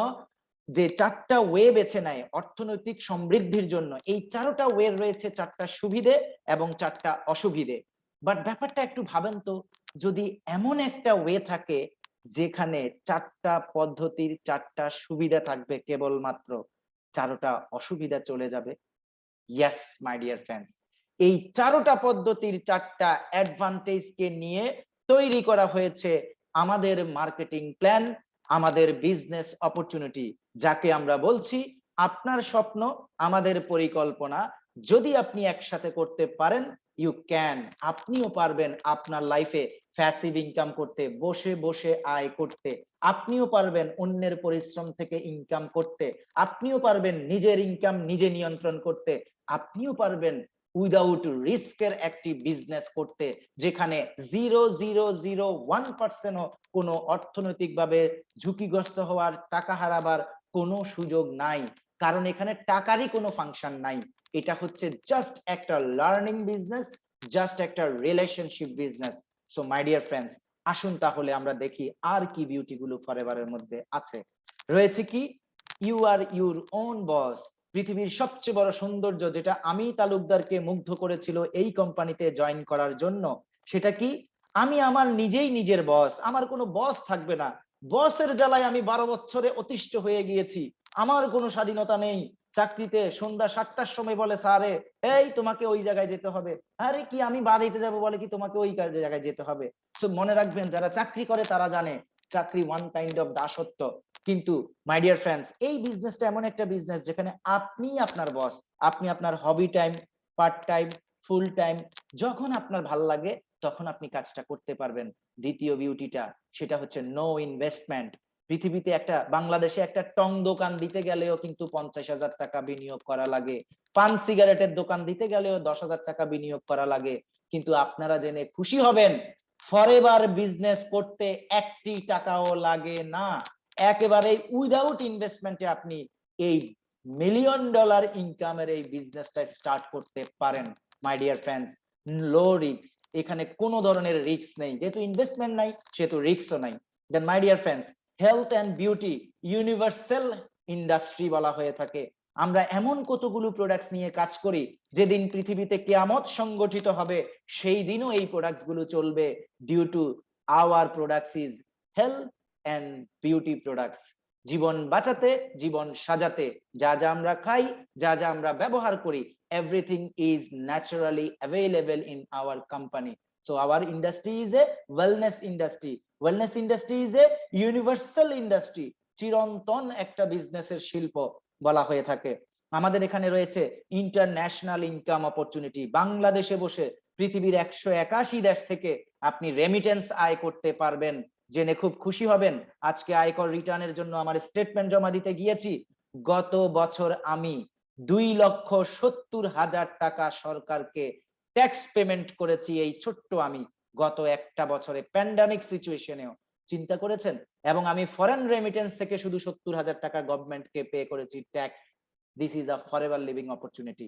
Speaker 1: যে চারটা ওয়ে বেছে নেয় অর্থনৈতিক সমৃদ্ধির জন্য, এই চারটা ওয়ে রয়েছে চারটা সুবিধে এবং চারটা অসুবিধে। বাট ব্যাপারটা একটু ভাবেন তো, যদি এমন একটা ওয়ে থাকে যেখানে চারটা পদ্ধতির চারটা সুবিধা থাকবে, কেবলমাত্র চারটা অসুবিধা চলে যাবে। ইয়েস মাই ডিয়ার ফ্রেন্ডস, এই চারটা পদ্ধতির চারটা অ্যাডভান্টেজকে নিয়ে তৈরি করা হয়েছে আমাদের মার্কেটিং প্ল্যান, আমাদের বিজনেস অপরচুনিটি, যাকে আমরা বলছি আপনার স্বপ্ন আমাদের পরিকল্পনা। যদি আপনি একসাথে করতে পারেন, ইউ ক্যান, আপনিও পারবেন আপনার লাইফে প্যাসিভ ইনকাম করতে, বসে বসে আয় করতে। আপনিও পারবেন অন্যের পরিশ্রম থেকে ইনকাম করতে। আপনিও পারবেন নিজের ইনকাম নিজে নিয়ন্ত্রণ করতে। আপনিও পারবেন উইদাউট রিস্কের একটি বিজনেস করতে, যেখানে 0.001% কোনো অর্থনৈতিকভাবে ঝুঁকিগ্রস্ত হওয়ার, টাকা হারাবার কোনো সুযোগ নাই। কারণ এখানে টাকারই কোনো ফাংশন নাই। এটা হচ্ছে জাস্ট একটা লার্নিং বিজনেস, জাস্ট একটা relationship business. So my dear friends, আসুন তাহলে আমরা দেখি আর কি বিউটি গুলো ফরএভারের মধ্যে আছে। রয়েছে কি? You are your own boss. পৃথিবীর সবচেয়ে বড় সৌন্দর্য যেটা আমি তালুকদারকে মুগ্ধ করেছিল এই কোম্পানিতে জয়েন করার জন্য, সেটা কি? আমি আমার নিজেই নিজের বস, আমার কোনো বস থাকবে না। বসের জ্বালায় আমি 12 বছরে অতিষ্ঠ হয়ে গিয়েছি। আমার কোনো স্বাধীনতা নেই। চাকরিতে সন্ধ্যা 7টার সময় বলে স্যারে, এই তোমাকে ওই জায়গায় যেতে হবে। আরে কি, আমি বাড়িতে যাব বলে কি তোমাকে ওই জায়গায় যেতে হবে? সো মনে রাখবেন, যারা চাকরি করে তারা জানে চাকরি ওয়ান কাইন্ড অফ দাসত্ব। কিন্তু মাই ডিয়ার ফ্রেন্ডস, এই বিজনেসটা এমন একটা বিজনেস যেখানে আপনি আপনার বস। আপনি আপনার hobby time, part time, full time, যখন আপনার ভাল লাগে তখন আপনি কাজটা করতে পারবেন। দ্বিতীয় বিউটিটা, সেটা হচ্ছে নো ইনভেস্টমেন্ট। পৃথিবীতে একটা, বাংলাদেশে একটা টং দোকান দিতে গেলেও কিন্তু 50,000 টাকা বিনিয়োগ করা লাগে। পান সিগারেটের দোকান দিতে গেলেও 10,000 টাকা বিনিয়োগ করা লাগে। কিন্তু আপনারা জেনে খুশি হবেন, ফরএভার বিজনেস করতে একটি টাকাও লাগে না। একেবারে উইদাউট ইনভেস্টমেন্টে আপনি এই মিলিয়ন ডলার ইনকামের এই বিজনেসটা স্টার্ট করতে পারেন। মাই ডিয়ার ফ্রেন্ডস, লো রিস্ক, এখানে কোনো ধরনের রিস্ক নেই। যেহেতু ইনভেস্টমেন্ট নাই, সেহেতু রিস্কও নাই। Then my dear friends, health and beauty universal industry বলা হয়ে থাকে। আমরা এমন কতগুলো প্রোডাক্টস নিয়ে কাজ করি, যেদিন পৃথিবীতে কিয়ামত সংগঠিত হবে সেই দিনও এই প্রোডাক্টস গুলো চলবে। Due to our products is health and beauty products. জীবন বাঁচাতে, জীবন সাজাতে যা যা আমরা খাই, যা যা আমরা ব্যবহার করি, everything is naturally available in our company. So our industry is a wellness industry. Wellness industry is a universal industry. চিরন্তন একটা বিজনেসের শিল্প বলা হয়ে থাকে। আমাদের এখানে রয়েছে ইন্টারন্যাশনাল ইনকাম অপরচুনিটি। বাংলাদেশে বসে পৃথিবীর 181 দেশ থেকে আপনি রেমিটেন্স আয় করতে পারবেন। জেনে খুব খুশি হবেন, আজকে আয়কর রিটার্নের জন্য আমার স্টেটমেন্ট জমা দিতে গিয়েছি। গত বছর আমি 2,70,000 টাকা সরকারকে ট্যাক্স পেমেন্ট করেছি। এই ছোট্ট আমি গত একটা বছরে প্যান্ডামিক সিচুয়েশনেও, চিন্তা করেছেন? এবং আমি ফরেন রেমিটেন্স থেকে শুধু 70,000 টাকা গভর্নমেন্টকে পে করেছি tax. This is a forever living opportunity.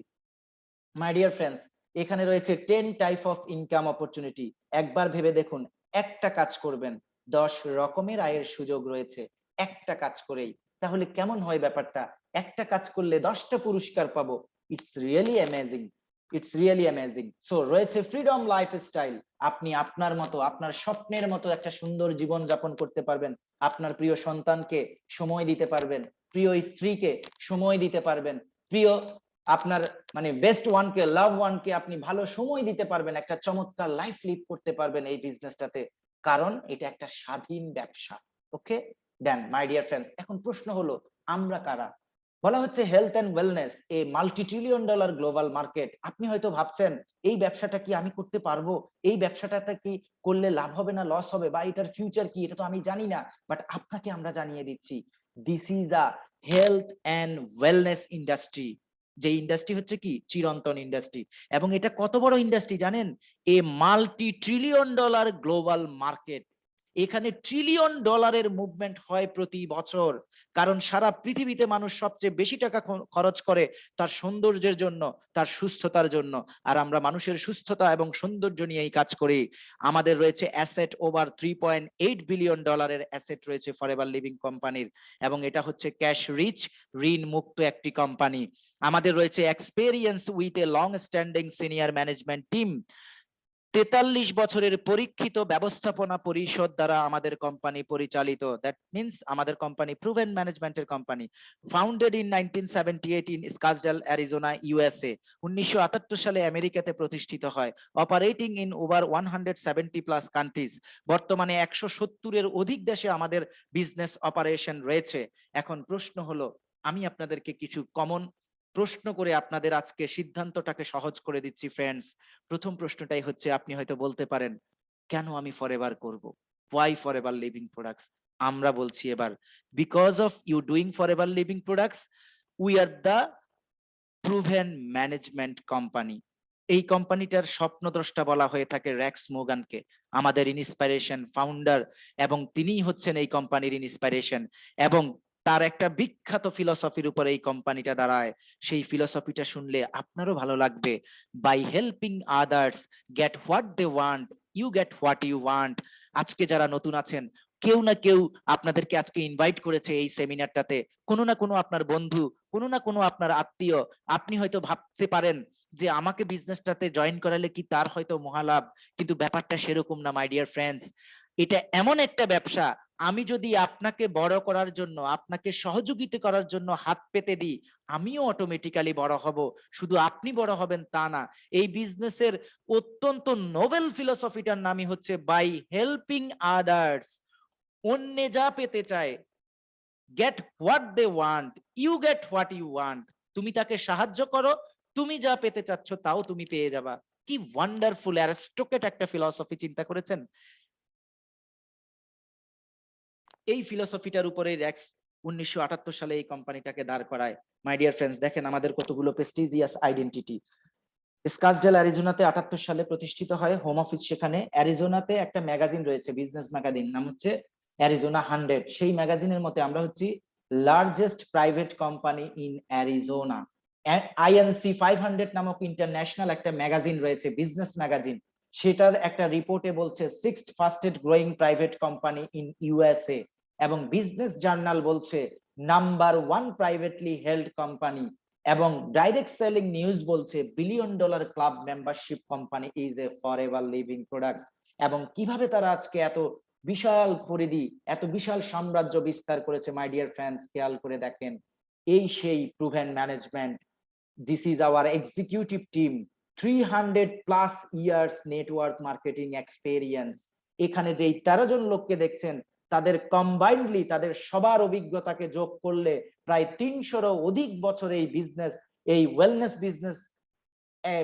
Speaker 1: My dear friends, এখানে রয়েছে 10 টাইপ অফ ইনকাম অপরচুনিটি। একবার ভেবে দেখুন, একটা কাজ করবেন, 10 রকমের আয়ের সুযোগ রয়েছে একটা কাজ করেই। তাহলে কেমন হয় ব্যাপারটা? একটা কাজ করলে 10টা পুরস্কার পাবো। It's really amazing, it's really amazing. So রয়েছে ফ্রিডম লাইফস্টাইল। আপনি আপনার মতো, আপনার স্বপ্নের মতো একটা সুন্দর জীবন যাপন করতে পারবেন। আপনার প্রিয় সন্তানকে সময় দিতে পারবেন, প্রিয় স্ত্রীকে সময় দিতে পারবেন, প্রিয় আপনার মানে বেস্ট ওয়ানকে, লাভ ওয়ানকে আপনি ভালো সময় দিতে পারবেন, একটা চমৎকার লাইফ লিড করতে পারবেন এই বিজনেসটাতে। কারণ এটা একটা স্বাধীন ব্যবসা। ওকে দেন মাই ডিয়ার ফ্রেন্ডস, এখন প্রশ্ন হলো আমরা কারা? বলা হচ্ছে health and wellness a multi trillion dollar global market. আপনি হয়তো ভাবছেন এই ব্যবসাটা কি আমি করতে পারবো, এই ব্যবসাটাতে কি করলে লাভ হবে না লস হবে, বা এটার ফিউচার কি, এটা তো আমি জানি না। বাট আপনাকে আমরা জানিয়ে দিচ্ছি, this is a health and wellness industry. যে ইন্ডাস্ট্রি হচ্ছে কি চিরন্তন ইন্ডাস্ট্রি। এবং এটা কত বড় ইন্ডাস্ট্রি জানেন? A multi trillion dollar global market. এখানে ট্রিলিয়ন ডলারের মুভমেন্ট হয় প্রতি বছর। কারণ সারা পৃথিবীতে মানুষ সবচেয়ে বেশি টাকা খরচ করে তার সৌন্দর্যের জন্য, তার সুস্থতার জন্য। আর আমরা মানুষের সুস্থতা এবং সৌন্দর্য নিয়েই কাজ করি। আমাদের রয়েছে অ্যাসেট ওভার 3.8 বিলিয়ন ডলারের অ্যাসেট রয়েছে ফরএভার লিভিং কোম্পানির, এবং এটা হচ্ছে ক্যাশ রিচ, ঋণ মুক্ত একটি কোম্পানি। আমাদের রয়েছে experience with a long standing senior management team. 43 বছরের পরীক্ষিত ব্যবস্থাপনা পরিষদ দ্বারা আমাদের কোম্পানি পরিচালিত। দ্যাট মিন্স আমাদের কোম্পানি প্রুভেন ম্যানেজমেন্টের company. Founded in 1978 in Scottsdale, Arizona, USA. 1978 সালে আমেরিকাতে প্রতিষ্ঠিত হয়। Operating in over 170 plus countries. বর্তমানে 170-এর অধিক দেশে আমাদের বিজনেস অপারেশন রয়েছে। এখন প্রশ্ন হলো, আমি আপনাদেরকে কিছু কমন প্রশ্ন করে আপনাদের আজকে সিদ্ধান্তটাকে সহজ করে দিচ্ছি ফ্রেন্ডস। প্রথম প্রশ্নটাই হচ্ছে, আপনি হয়তো বলতে পারেন কেন আমি ফরএভার করব, ওয়াই ফরএভার লিভিং প্রোডাক্টস। আমরা বলছি এবার, because of you doing Forever living products we are the proven management company. এই কোম্পানিটার স্বপ্নদ্রষ্টা বলা হয়ে থাকে রেক্স মোগানকে, আমাদের ইন্সপিরেশন ফাউন্ডার, এবং তিনিই হচ্ছেন এই কোম্পানির ইন্সপিরেশন। এবং তার একটা বিখ্যাত ফিলসফির উপরে এই কোম্পানিটা দাঁড়ায়। সেই ফিলসফিটা শুনলে আপনারও ভালো লাগবে। By helping others get what they want, you get what you want. আজকে যারা নতুন আছেন, কেউ না কেউ আপনাদেরকে আজকে ইনভাইট করেছে এই সেমিনারটাতে, কোনো না কোনো আপনার বন্ধু, কোনো না কোনো আপনার আত্মীয়। আপনি হয়তো ভাবতে পারেন যে আমাকে বিজনেসটাতে জয়েন করালে কি তার হয়তো মহালাভ, কিন্তু ব্যাপারটা সেরকম না মাই ডিয়ার ফ্রেন্ডস। এটা এমন একটা ব্যবসা, আমি যদি আপনাকে বড় করার জন্য, আপনাকে সহযোগিতা করার জন্য হাত পেতে দিই, আমিও অটোমেটিক্যালি বড় হব। শুধু আপনি বড় হবেন তা না, এই বিজনেসের অত্যন্ত নোবেল ফিলোসফিটার নামই হচ্ছে বাই হেল্পিং আদার্স। অন্য যা পেতে চায়, get what they want, you get what you want. তুমি তাকে সাহায্য করো, তুমি যা পেতে চাচ্ছ তাও তুমি পেয়ে যাবা। কি ওয়ান্ডারফুল অ্যারিস্টোকেট একটা ফিলসফি, চিন্তা করেছেন? এই ফিলসফিটার উপরে রেক্স 1978 সালে এই কোম্পানিটাকে দাঁড় করায়। মাই ডিয়ার ফ্রেন্ডস, দেখেন আমাদের কতগুলো প্রেস্টিজিয়াস আইডেন্টিটি। স্কাসডেল অ্যারিজোনাতে 78 সালে প্রতিষ্ঠিত হয়, হোম অফিস সেখানে। অ্যারিজোনাতে একটা ম্যাগাজিন রয়েছে, বিজনেস ম্যাগাজিন, নাম হচ্ছে অ্যারিজোনা 100। সেই ম্যাগাজিনের মতে আমরা হচ্ছি largest private company in Arizona. INC 500 নামক ইন্টারন্যাশনাল একটা ম্যাগাজিন রয়েছে, বিজনেস ম্যাগাজিন। সেটার একটা রিপোর্টে বলছে 6th fastest growing private company in USA. এবং বিজনেস জার্নাল বলছে নাম্বার 1 প্রাইভেটলি হেল্ড কোম্পানি। এবং ডাইরেক্ট সেলিং নিউজ বলছে billion dollar club membership company is a forever living products. এবং কিভাবে তারা আজকে এত বিশাল পরিধি, এত বিশাল সাম্রাজ্য বিস্তার করেছে মাই ডিয়ার ফ্রেন্ডস, খেয়াল করে দেখেন। এই সেই proven management, this is hour executive team, 300 plus years network marketing experience. এখানে যেই 13 জন লোককে দেখছেন, তাদের কম্বাইন্ডলি, তাদের সবার অভিজ্ঞতাকে যোগ করলে প্রায় 300-রও অধিক বছর এই বিজনেস, এই ওয়েলনেস বিজনেস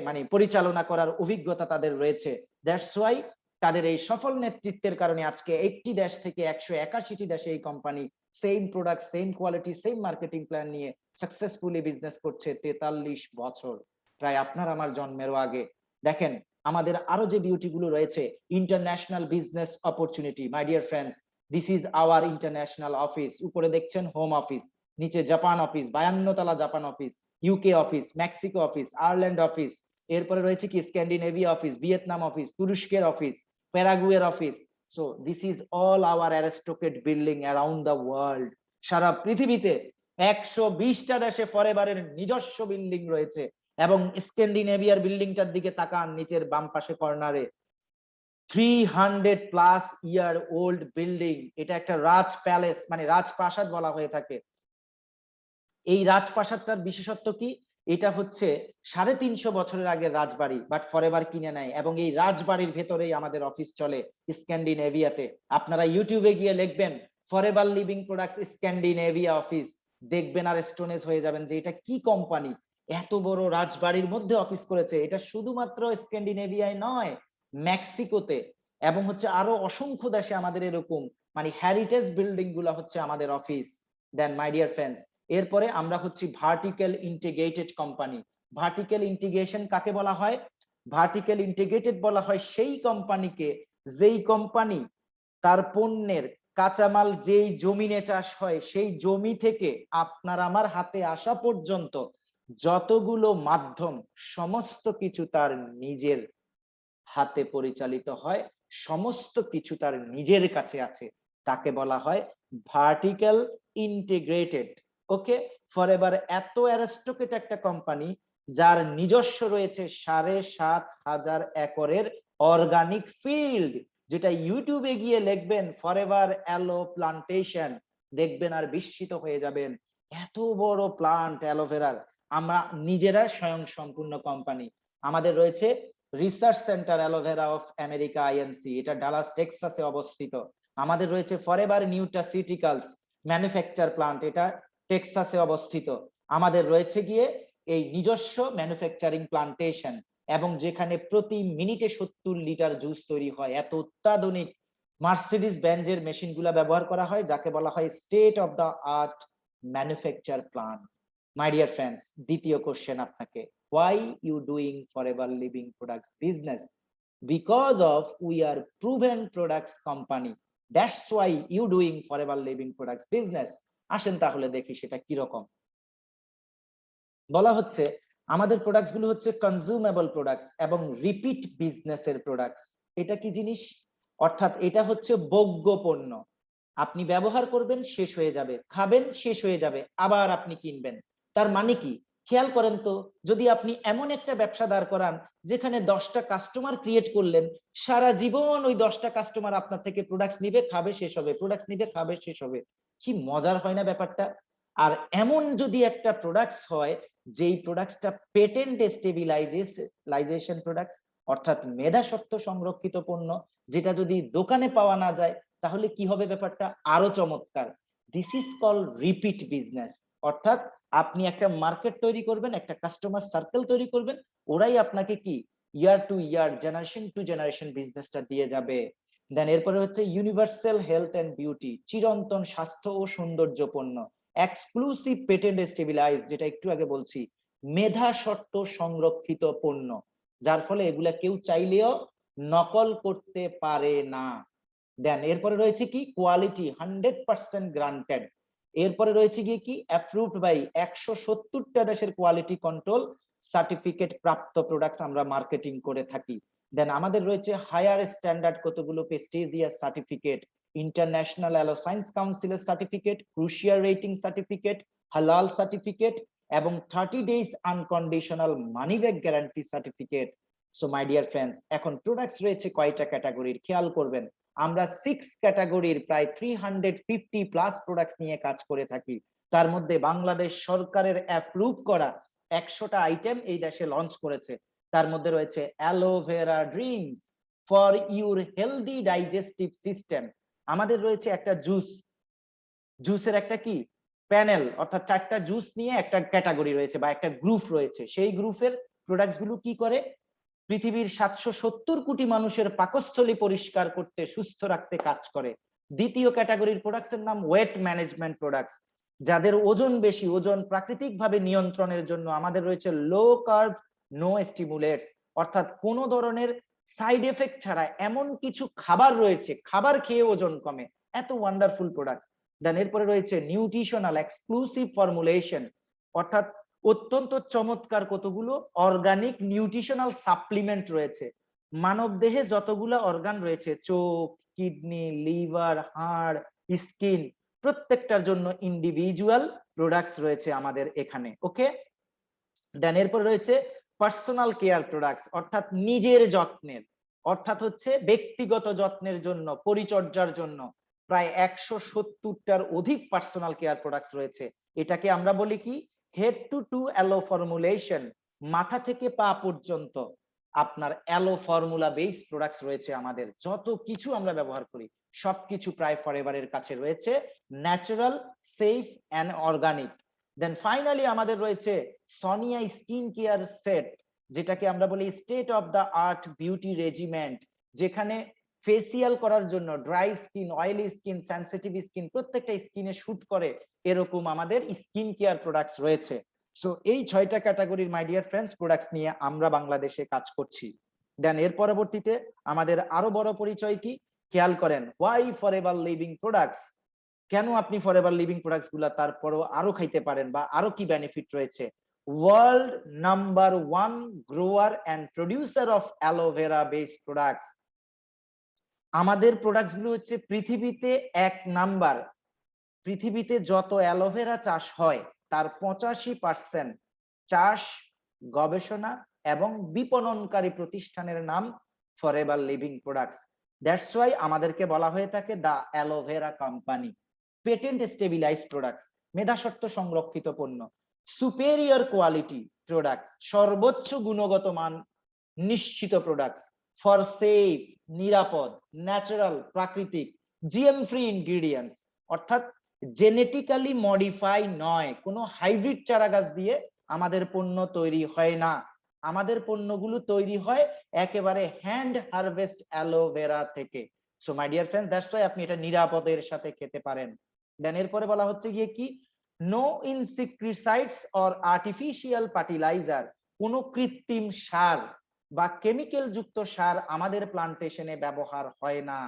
Speaker 1: মানে পরিচালনা করার অভিজ্ঞতা তাদের রয়েছে। দ্যাটস ওয়াই তাদের এই সফল নেতৃত্বের কারণে আজকে 80 দেশ থেকে 181টি দেশে এই company same product, same quality, same marketing plan নিয়ে সাকসেসফুলি বিজনেস করছে 43 বছর, প্রায় আপনার আমার জন্মেরও আগে। দেখেন আমাদের আরো যে বিউটি গুলো রয়েছে, international business opportunity. My dear friends, this is our international office. উপরে দেখছেন হোম অফিস, নিচে জাপান অফিস, 52 তলা Japan office, UK office, Mexico office, Ireland office, এরপরে রয়েছে কি স্ক্যান্ডিনেভিয়া অফিস, ভিয়েতনাম অফিস, তুরস্কের অফিস, প্যারাগুয়ের office. So this is all our aristocrat building around the world. সারা পৃথিবীতে 120টা দেশে ফরএভারের নিজস্ব বিল্ডিং রয়েছে। এবং স্ক্যান্ডিনেভিয়ার বিল্ডিংটার দিকে তাকান, নিচের বাম পাশে কর্নারে, 300 প্লাস ইয়ার ওল্ড বিল্ডিং। এটা একটা রাজ প্যালেস, মানে রাজপ্রাসাদ বলা হয়ে থাকে। এই রাজপ্রাসাদটার বিশেষত্ব কি? এটা হচ্ছে 350 বছরের আগের রাজবাড়ি, বাট ফরএভার কিনে নেয়। এবং এই রাজবাড়ির ভেতরেই আমাদের অফিস চলে স্ক্যান্ডিনেভিয়াতে। আপনারা ইউটিউবে গিয়ে লিখবেন forever living products Scandinavia office, দেখবেন আর স্টোনেজ হয়ে যাবেন যে এটা কি কোম্পানি, এত বড় রাজবাড়ির মধ্যে অফিস করেছে। এটা শুধুমাত্র স্ক্যান্ডিনেভিয়ায় নয়, মেক্সিকোতে এবং হচ্ছে আরো অসংখ্য দেশে আমাদের এরকম মানে হেরিটেজ বিল্ডিং গুলা হচ্ছে আমাদের office. Then my dear friends, এরপরে আমরা হচ্ছি vertical integrated company. Vertical integration কাকে বলা হয়? ভার্টিক্যাল ইন্টিগ্রেটেড বলা হয় সেই কোম্পানিকে যেই কোম্পানি তার পণ্যের কাঁচামাল যেই জমিনে চাষ হয় সেই জমি থেকে আপনার আমার হাতে আসা পর্যন্ত যতগুলো মাধ্যম, সমস্ত কিছু তার নিজের হাতে পরিচালিত হয়, সমস্ত কিছু তার নিজের কাছে আছে, তাকে বলা হয় ভার্টিক্যাল ইন্টিগ্রেটেড। ওকে, ফরএভার এত অ্যারিস্টোক্রেট একটা কোম্পানি যার নিজস্ব রয়েছে ৭,৫০০ একরের অর্গানিক ফিল্ড, যেটা ইউটিউবে গিয়ে লিখবেন ফরএভার অ্যালো প্লান্টেশন, দেখবেন আর বিস্মিত হয়ে যাবেন এত বড় প্লান্ট অ্যালোভেরার। আমরা নিজেরা স্বয়ং সম্পূর্ণ কোম্পানি। আমাদের রয়েছে research centre aloe vera of America INC, এটা ডালাস টেক্সাসে অবস্থিত। আমাদের রয়েছে ফরএভার নিউট্রাসিউটিক্যালস ম্যানুফ্যাকচার প্লান্ট, এটা টেক্সাসে অবস্থিত। আমাদের রয়েছে গিয়ে এই নিজস্ব ম্যানুফ্যাকচারিং প্লান্টেশন, এবং যেখানে প্রতি মিনিটে ৭০ লিটার জুস তৈরি হয়। এত অত্যাধুনিক মার্সিডিজ বেঞ্জের মেশিনগুলো ব্যবহার করা হয়, যাকে বলা হয় state of the art manufacture plant. My dear friends, দ্বিতীয় কোশ্চেন আপনাকে, why you doing forever living products business? Because of we are proven products company, that's why you doing forever living products business। আসেন তাহলে দেখি সেটা কি রকম। বলা হচ্ছে আমাদের প্রোডাক্টস গুলো হচ্ছে কনজিউমেবল প্রোডাক্টস এবং রিপিট বিজনেসের প্রোডাক্টস। এটা কি জিনিস? অর্থাৎ এটা হচ্ছে ভোগ্য পণ্য, আপনি ব্যবহার করবেন শেষ হয়ে যাবে, খাবেন শেষ হয়ে যাবে, আবার আপনি কিনবেন। তার মানে কি? খেয়াল করেন তো, যদি আপনি এমন একটা ব্যবসা দাঁড় করান যেখানে 10টা কাস্টমার ক্রিয়েট করলেন, সারা জীবন ওই 10টা কাস্টমার আপনার থেকে প্রোডাক্টস নিবে, খাবে শেষ হবে, প্রোডাক্টস নিবে, খাবে শেষ হবে, কি মজার হয় না ব্যাপারটা? আর এমন যদি একটা প্রোডাক্টস হয় যেই প্রোডাক্টসটা পেটেন্ট স্টেবিলাইজেশন প্রোডাক্টস, অর্থাৎ মেধাস্বত্ব সংরক্ষিত পণ্য, যেটা যদি দোকানে পাওয়া না যায় তাহলে কি হবে ব্যাপারটা? আরো চমৎকার। This is call repeat business. অর্থাৎ আপনি একটা মার্কেট তৈরি করবেন, একটা কাস্টমার সার্কেল তৈরি করবেন, ওরাই আপনাকে কি ইয়ার two year, generation to generation বিজনেসটা দিয়ে যাবে। দেন এরপরে হচ্ছে ইউনিভার্সাল হেলথ এন্ড বিউটি, চিরন্তন স্বাস্থ্য ও সৌন্দর্য পণ্য। এক্সক্লুসিভ পেটেন্ট স্টেবিলাইজ, যেটা একটু আগে বলছি, মেধা সত্ত্ব সংরক্ষিত পণ্য, যার ফলে এগুলা কেউ চাইলেও নকল করতে পারে না। দেন এরপরে রয়েছে কি কোয়ালিটি 100% গ্রান্টেড। এরপরে রয়েছে গিয়ে কি অ্যাপ্রুভড বাই 170টা দেশের কোয়ালিটি কন্ট্রোল সার্টিফিকেট প্রাপ্ত প্রোডাক্টস আমরা মার্কেটিং করে থাকি। দেন আমাদের রয়েছে হায়ার স্ট্যান্ডার্ড কতগুলো prestigious certificate, international aloe science কাউন্সিলের সার্টিফিকেট, ক্রুশিয়াল রেটিং সার্টিফিকেট, হালাল সার্টিফিকেট এবং 30 days unconditional money back guarantee certificate. So my dear friends, এখন প্রোডাক্টস রয়েছে কয়টা ক্যাটাগরির খেয়াল করবেন। আমরা 6 ক্যাটাগরির প্রায় 350+ প্রোডাক্টস নিয়ে কাজ করে থাকি। তার মধ্যে বাংলাদেশ সরকারের অ্যাপ্রুভ করা 100টা আইটেম এই দেশে লঞ্চ করেছে। তার মধ্যে রয়েছে aloe vera drinks for your healthy digestive system. আমাদের রয়েছে একটা জুসের একটা কি প্যানেল, অর্থাৎ 4টা জুস নিয়ে একটা ক্যাটাগরি রয়েছে বা একটা গ্রুপ রয়েছে। সেই গ্রুপের প্রোডাক্টস গুলো কি করে? পৃথিবীর 770 কোটি মানুষের পাকস্থলী পরিষ্কার করতে, সুস্থ রাখতে কাজ করে। দ্বিতীয় ক্যাটাগরির প্রোডাক্টসের নাম ওয়েট ম্যানেজমেন্ট প্রোডাক্টস, যাদের ওজন বেশি, ওজন প্রাকৃতিকভাবে নিয়ন্ত্রণের জন্য আমাদের রয়েছে লো কার্ব নো স্টিমুলেটস, অর্থাৎ কোন ধরনের সাইড এফেক্ট ছাড়া এমন কিছু খাবার রয়েছে, খাবার খেয়ে ওজন কমে, এত ওয়ান্ডারফুল প্রোডাক্ট। দেন এরপরে রয়েছে নিউট্রিশনাল এক্সক্লুসিভ ফর্মুলেশন, অর্থাৎ অত্যন্ত চমৎকার কতগুলো অর্গানিক নিউট্রিশনাল সাপ্লিমেন্ট রয়েছে। মানব দেহে যতগুলো অর্গান রয়েছে, চোখ, কিডনি, লিভার, হাড়, স্কিন, প্রত্যেকটার জন্য ইন্ডিভিজুয়াল প্রোডাক্টস রয়েছে আমাদের এখানে। ওকে, দেন এরপর রয়েছে পার্সোনাল কেয়ার প্রোডাক্টস, অর্থাৎ নিজের যত্নের, অর্থাৎ হচ্ছে ব্যক্তিগত যত্নের জন্য, পরিচর্যার জন্য প্রায় 170টার অধিক পার্সোনাল কেয়ার প্রোডাক্টস রয়েছে। এটাকে আমরা বলি কি head to toe aloe formulation, মাথা থেকে পা পর্যন্ত আপনার অ্যালো ফর্মুলা বেস প্রোডাক্টস রয়েছে, আমাদের যত কিছু আমরা ব্যবহার করি সবকিছু প্রায় ফরএভারের কাছে রয়েছে, natural, safe and organic. Then finally আমাদের রয়েছে সোনিয়া স্কিন কেয়ার সেট, যেটাকে আমরা বলি state of the art beauty regimen, যেখানে ফেসিয়াল করার জন্য dry skin, oily skin, sensitive skin, প্রত্যেকটা স্কিনে শুট করে এরকম আমাদের স্কিন কেয়ার প্রোডাক্টস রয়েছে। সো এই 6টা ক্যাটাগরির মাই ডিয়ার ফ্রেন্ডস প্রোডাক্টস নিয়ে আমরা বাংলাদেশে কাজ করছি। দেন এর পরবর্তীতে আমাদের আরো বড় পরিচয় কি, খেয়াল করেন, হোয়াই ফরএভার লিভিং প্রোডাক্টস, কেন আপনি ফরএভার লিভিং প্রোডাক্টস গুলা তারপরও আরো খাইতে পারেন বা আরো কি বেনিফিট রয়েছে। World number 1 grower and producer of aloe vera based products. আমাদের প্রোডাক্টস গুলো হচ্ছে পৃথিবীতে 1 নাম্বার। পৃথিবীতে যত অ্যালোভেরা চাষ হয় তার 85% চাষ, গবেষণা এবং বিপণনকারী প্রতিষ্ঠানের নাম forever living products. That's why আমাদেরকে বলা হয়ে থাকে the aloe vera company. Patent stabilised products, মেধাস্বত্ব সংরক্ষিত পণ্য, সুপেরিয়র কোয়ালিটি প্রোডাক্টস, সর্বোচ্চ গুণগত মান নিশ্চিত প্রোডাক্টস, ফর সেফ, নিরাপদ, ন্যাচারাল, প্রাকৃতিক, জিএম ফ্রি ইনগ্রিডিয়েন্টস, অর্থাৎ জেনেটিক্যালি মডিফাই নয়, কোনো হাইব্রিড চারা গাছ দিয়ে আমাদের পণ্য তৈরি হয় না। আমাদের পণ্যগুলো তৈরি হয় একেবারে হ্যান্ড হারভেস্ট অ্যালোভেরা থেকে। So my dear friends, that's why আপনি এটা নিরাপদের সাথে খেতে পারেন। দেন এরপরে বলা হচ্ছে গিয়ে কি, নো ইনসেক্টিসাইডস অর আর্টিফিশিয়াল ফার্টিলাইজার, কোনো কৃত্রিম সার বা কেমিক্যাল যুক্ত সার আমাদের প্লান্টেশনে ব্যবহার হয় না।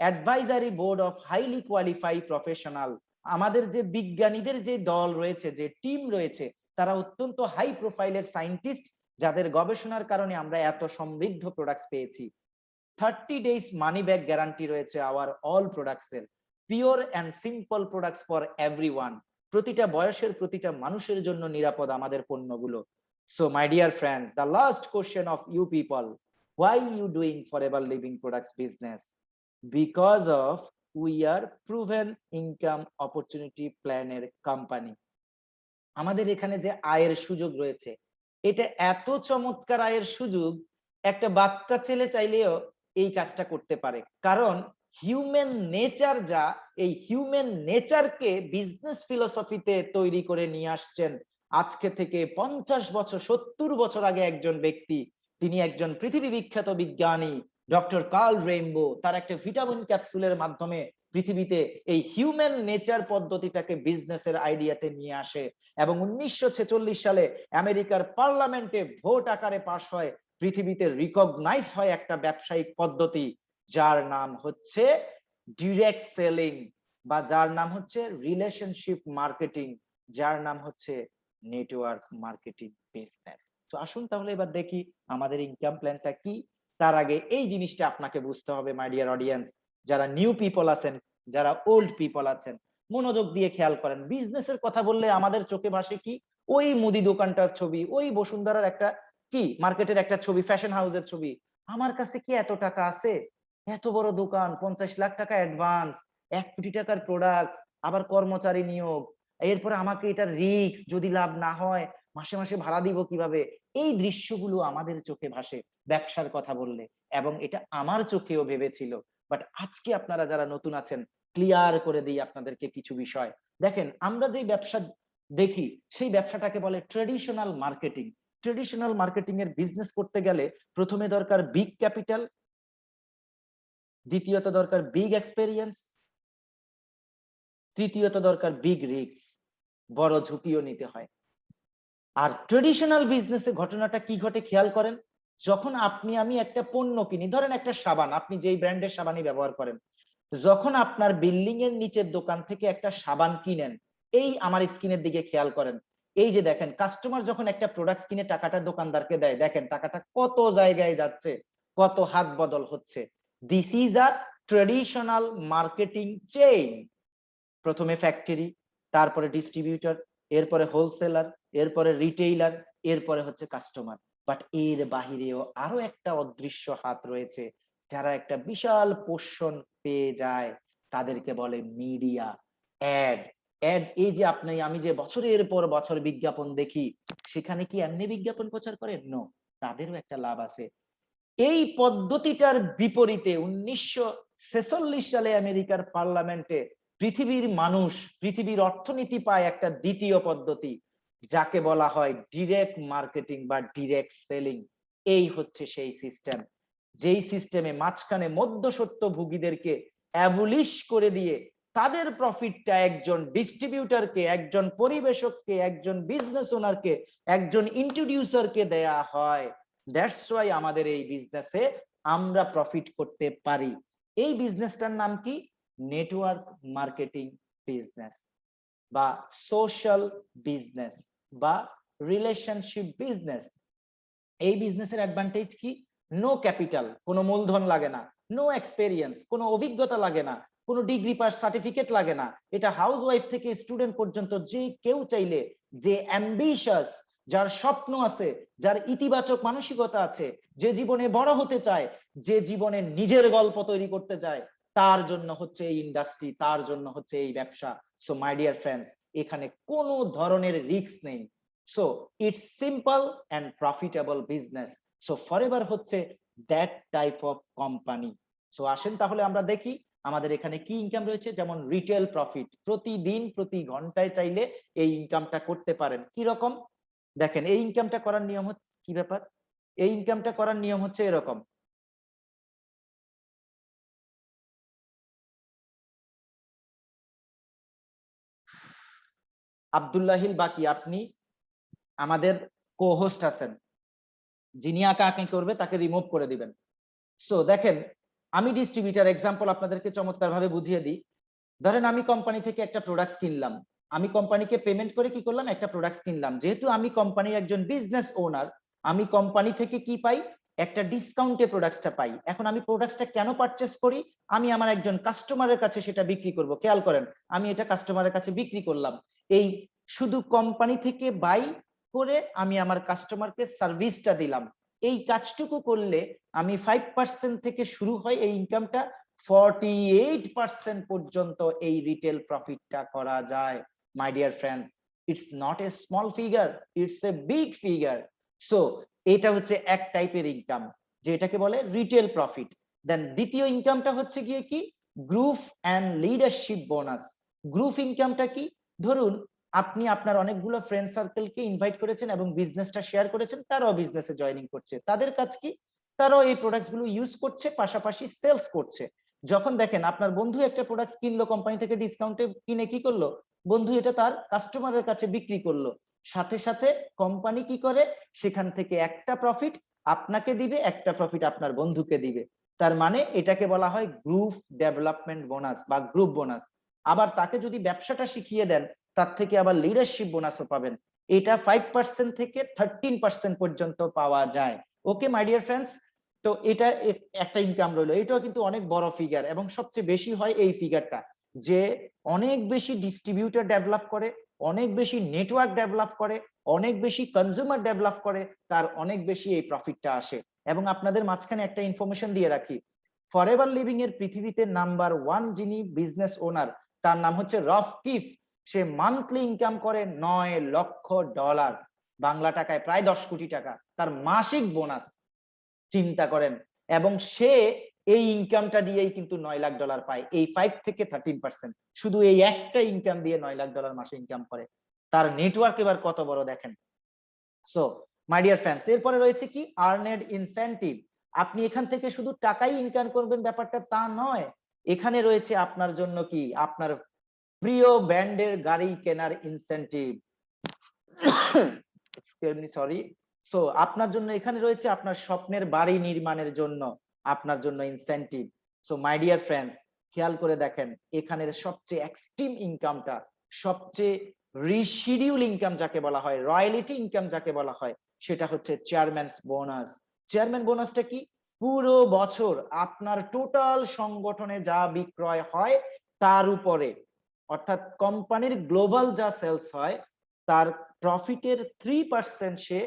Speaker 1: Advisory board of highly qualified professional, আমাদের যে বিজ্ঞানীদের যে দল রয়েছে, যে টিম রয়েছে, তারা অত্যন্ত হাই প্রোফাইলের সায়েন্টিস্ট, যাদের গবেষণার কারণে আমরা এত সমৃদ্ধ প্রোডাক্টস পেয়েছি। 30 days মানি ব্যাক গ্যারান্টি রয়েছে আওয়ার অল প্রোডাক্টস এর। Pure and simple products for everyone, প্রতিটা বয়সের প্রতিটা মানুষের জন্য নিরাপদ আমাদের পণ্যগুলো। So my dear friends, the last question of you people, why you doing Forever living Products business? Because of we are proven income opportunity প্ল্যানের কোম্পানি। আমাদের এখানে যে আয়ের সুযোগ রয়েছে, এটা এত চমৎকার আয়ের সুযোগ, একটা বাচ্চা ছেলে চাইলেও এই কাজটা করতে পারে। কারণ হিউম্যান নেচার যা, এই হিউম্যান নেচারকে বিজনেস ফিলোসফিতে তৈরি করে নিয়ে আসছেন আজকে থেকে 50 বছর 70 বছর আগে একজন ব্যক্তি, তিনি একজন পৃথিবী বিখ্যাত বিজ্ঞানী ডক্টর কার্ল রেইনবো, তার একটা ভিটামিন ক্যাপসুলের মাধ্যমে পৃথিবীতে এই হিউম্যান নেচার পদ্ধতিটাকে বিজনেসের আইডিয়াতে নিয়ে আসে এবং 1946 সালে আমেরিকার পার্লামেন্টে ভোট আকারে পাশ হয়, পৃথিবীতে রিকগনাইজ হয় একটা ব্যবসায়িক পদ্ধতি যার নাম হচ্ছে ডিরেক্ট সেলিং, বা যার নাম হচ্ছে রিলেশনশিপ মার্কেটিং, যার নাম হচ্ছে নেটওয়ার্ক মার্কেটিং বিজনেস। তো আসুন তাহলে এবার দেখি আমাদের ইনকাম প্ল্যানটা কি। তার আগে এই জিনিসটা আপনাকে বুঝতে হবে মাই ডিয়ার অডিয়েন্স, যারা নিউ পিপল আছেন, যারা ওল্ড পিপল আছেন, মনোযোগ দিয়ে খেয়াল করেন। বিজনেসের কথা বললে আমাদের চোখে ভাসে কি, ওই মুদি দোকানটার ছবি, ওই বসুন্ধরার একটা কি মার্কেটের একটা ছবি, ফ্যাশন হাউসের ছবি। আমার কাছে কি এত টাকা আছে, এত বড় দোকান, 50 লাখ টাকা অ্যাডভান্স, 1 কোটি টাকার প্রোডাক্ট, আবার কর্মচারী নিয়োগ, এরপরে আমাকে এটা রিস্ক, যদি লাভ না হয় মাসে মাসে ভাড়া দিব কিভাবে। এই দৃশ্যগুলো আমাদের চোখে ভাসে ব্যবসার কথা বললে, এবং এটা আমার চোখেও ভেবেছিল। বাট আজকে আপনারা যারা নতুন আছেন, ক্লিয়ার করে দিই আপনাদেরকে কিছু বিষয়। দেখেন, আমরা যেই ব্যবসা দেখি সেই ব্যবসাটাকে বলে ট্রেডিশনাল মার্কেটিং। ট্রেডিশনাল মার্কেটিং এর বিজনেস করতে গেলে প্রথমে দরকার বিগ ক্যাপিটাল, দ্বিতীয়ত দরকার বিগ এক্সপেরিয়েন্স, তৃতীয়ত দরকার বিগ রিস্ক, বড় ঝুঁকিও নিতে হয়। আর ট্রেডিশনাল বিজনেসে ঘটনাটা কি ঘটে খেয়াল করেন, যখন আপনি আমি একটা পণ্য কিনি, ধরেন একটা সাবান, আপনি যেই ব্র্যান্ডের সাবানই ব্যবহার করেন, যখন আপনার বিল্ডিং এর নিচের দোকান থেকে একটা সাবান কিনেন, এই আমার স্ক্রিনের দিকে খেয়াল করেন, এই যে দেখেন কাস্টমার যখন একটা প্রোডাক্ট কিনে টাকাটা দোকানদারকে দেয়, দেখেন টাকাটা কত জায়গায় যাচ্ছে, কত হাত বদল হচ্ছে। This is a traditional marketing chain. প্রথমে ফ্যাক্টরি, তারপরে ডিস্ট্রিবিউটর, এরপরে হোলসেলার, এরপরে রিটেইলার, এরপরে হচ্ছে কাস্টমার। বাট এর বাহিরেও আরো একটা অদৃশ্য হাত রয়েছে, যারা একটা বিশাল পোষণ পেয়ে যায়, তাদেরকে বলে মিডিয়া, অ্যাড। অ্যাড, এই যে আপনি আমি যে বছরের পর বছর বিজ্ঞাপন দেখি, সেখানে কি এমনি বিজ্ঞাপন প্রচার করেন? নো, তাদেরও একটা লাভ আছে। এই পদ্ধতিটার বিপরীতে 1946 সালে আমেরিকার পার্লামেন্টে পৃথিবীর মানুষ, পৃথিবীর অর্থনীতি পায় একটা দ্বিতীয় পদ্ধতি, যাকে বলা হয় ডিরেক্ট মার্কেটিং বা ডিরেক্ট সেলিং। এই হচ্ছে সেই সিস্টেম, যেই সিস্টেমে মাঝখানে মধ্যস্বত্বভোগীদেরকে অ্যাবলিশ করে দিয়ে তাদের প্রফিটটা একজন ডিস্ট্রিবিউটরকে, একজন পরিবেশককে, একজন বিজনেস ওনারকে, একজন ইন্ট্রোডিউসারকে দেয়া হয়। দ্যাটস ওয়াই আমাদের এই বিজনেসে আমরা প্রফিট করতে পারি। এই বিজনেসটার নাম কি? নেটওয়ার্ক মার্কেটিং বিজনেস বা সোশ্যাল বিজনেস বা রিলেশনশিপ বিজনেস। এই বিজনেসের অ্যাডভান্টেজ কি? নো ক্যাপিটাল, কোনো মূলধন লাগে না, নো এক্সপেরিয়েন্স, কোনো অভিজ্ঞতা লাগে না, কোনো ডিগ্রি পাস সার্টিফিকেট লাগে না। এটা হাউস ওয়াইফ থেকে স্টুডেন্ট পর্যন্ত যে কেউ চাইলে, যে অ্যাম্বিশাস, যার স্বপ্ন আছে, যার ইতিবাচক মানসিকতা আছে, যে জীবনে বড় হতে চায়, যে জীবনে নিজের গল্প তৈরি করতে চায়, তার জন্য হচ্ছে এই ইন্ডাস্ট্রি, তার জন্য হচ্ছে এই ব্যবসা। সো মাই ডিয়ার ফ্রেন্ডস, এখানে কোনো ধরনের রিস্ক নেই। So it's simple and profitable business. So forever হচ্ছে that type of company. So আসেন তাহলে আমরা দেখি আমাদের এখানে কি ইনকাম রয়েছে। যেমন রিটেল প্রফিট, প্রতিদিন প্রতি ঘন্টায় চাইলে এই ইনকামটা করতে পারেন। কি রকম? দেখেন এই ইনকামটা করার নিয়ম হচ্ছে কি ব্যাপার? এই ইনকামটা করার নিয়ম হচ্ছে এরকম। আব্দুল্লাহিল বাকি, আপনি আমাদের কো-হোস্ট আছেন, যিনি আঁকা আঁকি করবে তাকে রিমুভ করে দিবেন। সো দেখেন, আমি ডিস্ট্রিবিউটার, এক্সাম্পল আপনাদেরকে চমৎকার ভাবে বুঝিয়ে দিই। ধরেন আমি কোম্পানি থেকে একটা প্রোডাক্ট কিনলাম, আমি কোম্পানিকে পেমেন্ট করে কি করলাম, একটা প্রোডাক্ট কিনলাম। যেহেতু আমি কোম্পানির একজন বিজনেস ওনার, আমি কোম্পানি থেকে কি পাই? একটা ডিসকাউন্টে প্রোডাক্টটা পাই। এখন আমি প্রোডাক্টটা কেন পারচেস করি? আমি আমার একজন কাস্টমারের কাছে সেটা বিক্রি করব। খেয়াল করেন, আমি এটা কাস্টমারের কাছে বিক্রি করলাম। এই শুধু কোম্পানি থেকে বাই করে আমি আমার কাস্টমারকে সার্ভিসটা দিলাম। এই কাজটুকু করলে আমি 5% থেকে শুরু হয় এই ইনকামটা, 48% পর্যন্ত এই রিটেল প্রফিটটা করা যায়। মাই dear friends, it's not a small figure, it's a big figure. So এটা হচ্ছে এক টাইপের ইনকাম, যেটাকে বলে রিটেল প্রফিট। দেন দ্বিতীয় ইনকামটা হচ্ছে গিয়ে কি? Group and leadership bonus. Group ইনকামটা কি? ধরুন আপনি আপনার অনেকগুলো ফ্রেন্ড সার্কেলকে ইনভাইট করেছেন এবং বিজনেসটা শেয়ার করেছেন, তারাও বিজনেসে জয়েনিং করছে। তাদের কাজ কি? তারাও এই প্রোডাক্টস গুলো ইউজ করছে, পাশাপাশি সেলস করছে। যখন দেখেন আপনার বন্ধু একটা প্রোডাক্ট কিনলো কোম্পানি থেকে ডিসকাউন্টে কিনে, কি করলো? বন্ধু এটা তার কাস্টমারের কাছে বিক্রি করলো। সাথে সাথে কোম্পানি কি করে? সেখান থেকে একটা প্রফিট আপনাকে দিবে, একটা প্রফিট আপনার বন্ধুকে দিবে। তার মানে এটাকে বলা হয় গ্রুপ ডেভেলপমেন্ট বোনাস বা গ্রুপ বোনাস। আবার তাকে যদি ব্যবসাটা শিখিয়ে দেন, তার থেকে আবার লিডারশিপ বোনাসও পাবেন। এটা 5% থেকে 13% পর্যন্ত পাওয়া যায়। ওকে মাই ডিয়ার ফ্রেন্ডস, তো এটা একটা ইনকাম রইলো। এটাও কিন্তু অনেক বড় ফিগার এবং সবচেয়ে বেশি হয় এই ফিগারটা, যে অনেক বেশি ডিস্ট্রিবিউটর ডেভেলপ করে, অনেক বেশি নেটওয়ার্ক ডেভেলপ করে, অনেক বেশি কনজিউমার ডেভেলপ করে, তার অনেক বেশি এই প্রফিটটা আসে। এবং আপনাদের মাঝখানে একটা ইনফরমেশন দিয়ে রাখি, ফরএভার লিভিং এর পৃথিবীতে নাম্বার 1 যিনি বিজনেস ওনার, তার নাম হচ্ছে রফ কিফ। সে মান্থলি ইনকাম করে $9 লক্ষ, বাংলা টাকায় প্রায় 10 কোটি টাকা তার মাসিক বোনাস। চিন্তা করেন। এবং সে এই ইনকামটা দিয়েই কিন্তু $9 লাখ পায়, এই 5 থেকে 13%। শুধু এই একটা ইনকাম দিয়ে $9 লাখ মাসে ইনকাম করে। তার নেটওয়ার্ক এবার কত বড় দেখেন। সো মাই ডিয়ার ফ্রেন্ডস, এরপরে রয়েছে কি? আর্নেড ইনসেনটিভ। আপনি এখান থেকে শুধু টাকাই ইনকাম করবেন ব্যাপারটা তা নয়, এখানে রয়েছে আপনার জন্য কি? আপনার প্রিয় ব্র্যান্ডের গাড়ি কেনার ইনসেনটিভ। সরি। সো আপনার জন্য এখানে রয়েছে আপনার স্বপ্নের বাড়ি নির্মাণের জন্য আপনার জন্য incentive. So my dear friends, খেয়াল করে দেখেন এখানের সবচেয়ে এক্সট্রিম ইনকামটা, সবচেয়ে রিশিডিউল ইনকাম যাকে বলা হয়, রয়্যালিটি ইনকাম যাকে বলা হয়, সেটা হচ্ছে চেয়ারম্যানস বোনাস। চেয়ারম্যান বোনাসটা কি? পুরো বছর আপনার টোটাল সংগঠনে যা বিক্রয় হয় তার উপরে, অর্থাৎ কোম্পানির গ্লোবাল যা সেলস হয় তার প্রফিটের 3% সে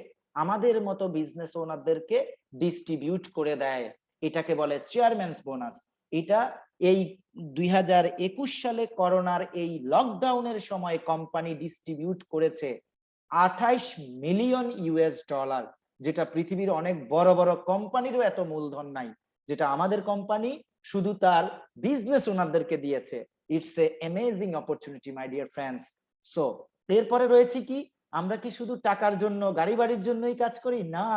Speaker 1: আমাদের মতো বিজনেস ওনারদেরকে ডিস্ট্রিবিউট করে দেয়। এটাকে বলে চেয়ারম্যানস বোনাস। এটা এই 2021 সালে করোনার এই লকডাউনের সময় কোম্পানি ডিস্ট্রিবিউট করেছে $28 মিলিয়ন। যেটা পৃথিবীর অনেক বড় বড় কোম্পানিরও এত মূলধন নাই, যেটা আমাদের কোম্পানি শুধু তার বিজনেস ওনারদেরকে দিয়েছে। It's a amazing opportunity my dear friends. So এরপরে রয়েছে কি, আমরা কি শুধু টাকার জন্য, গাড়ি বাড়ির জন্যই কাজ করি? না,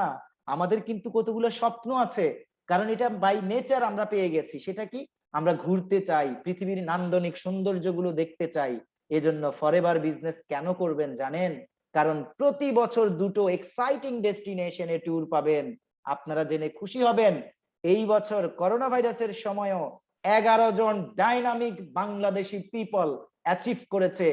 Speaker 1: আমাদের কিন্তু কতগুলো স্বপ্ন আছে, কারণ এটা বাই নেচার আমরা পেয়ে গেছি। সেটা কি, আমরা ঘুরতে চাই, পৃথিবীর নান্দনিক সৌন্দর্যগুলো দেখতে চাই। এজন্য ফরএভার বিজনেস কেন করবেন জানেন? কারণ প্রতি বছর দুটো এক্সাইটিং ডেস্টিনেশনে ট্যুর পাবেন। আপনারা জেনে খুশি হবেন, এই বছর করোনা ভাইরাসের সময়ও 11 জন ডাইনামিক বাংলাদেশি পিপল অ্যাচিভ করেছে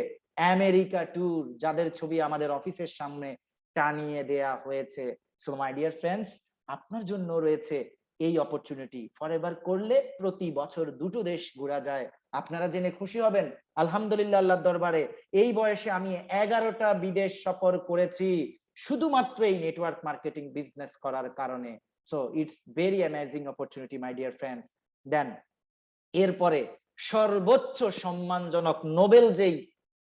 Speaker 1: আমেরিকা ট্যুর, যাদের ছবি আমাদের অফিসের সামনে টানিয়ে দেয়া হয়েছে। সো মাই ডিয়ার ফ্রেন্ডস, আপনার জন্য রয়েছে এই অপরচুনিটি। ফরএভার করলে প্রতি বছর দুটো দেশ ঘোরা যায়। আপনারা জেনে খুশি হবেন, আলহামদুলিল্লাহ আল্লাহর দরবারে এই বয়সে আমি 11টা বিদেশ সফর করেছি শুধুমাত্র এই নেটওয়ার্ক মার্কেটিং বিজনেস করার কারণে। So it's very amazing opportunity my dear friends. Then এরপরে সর্বোচ্চ সম্মানজনক নোবেল যেই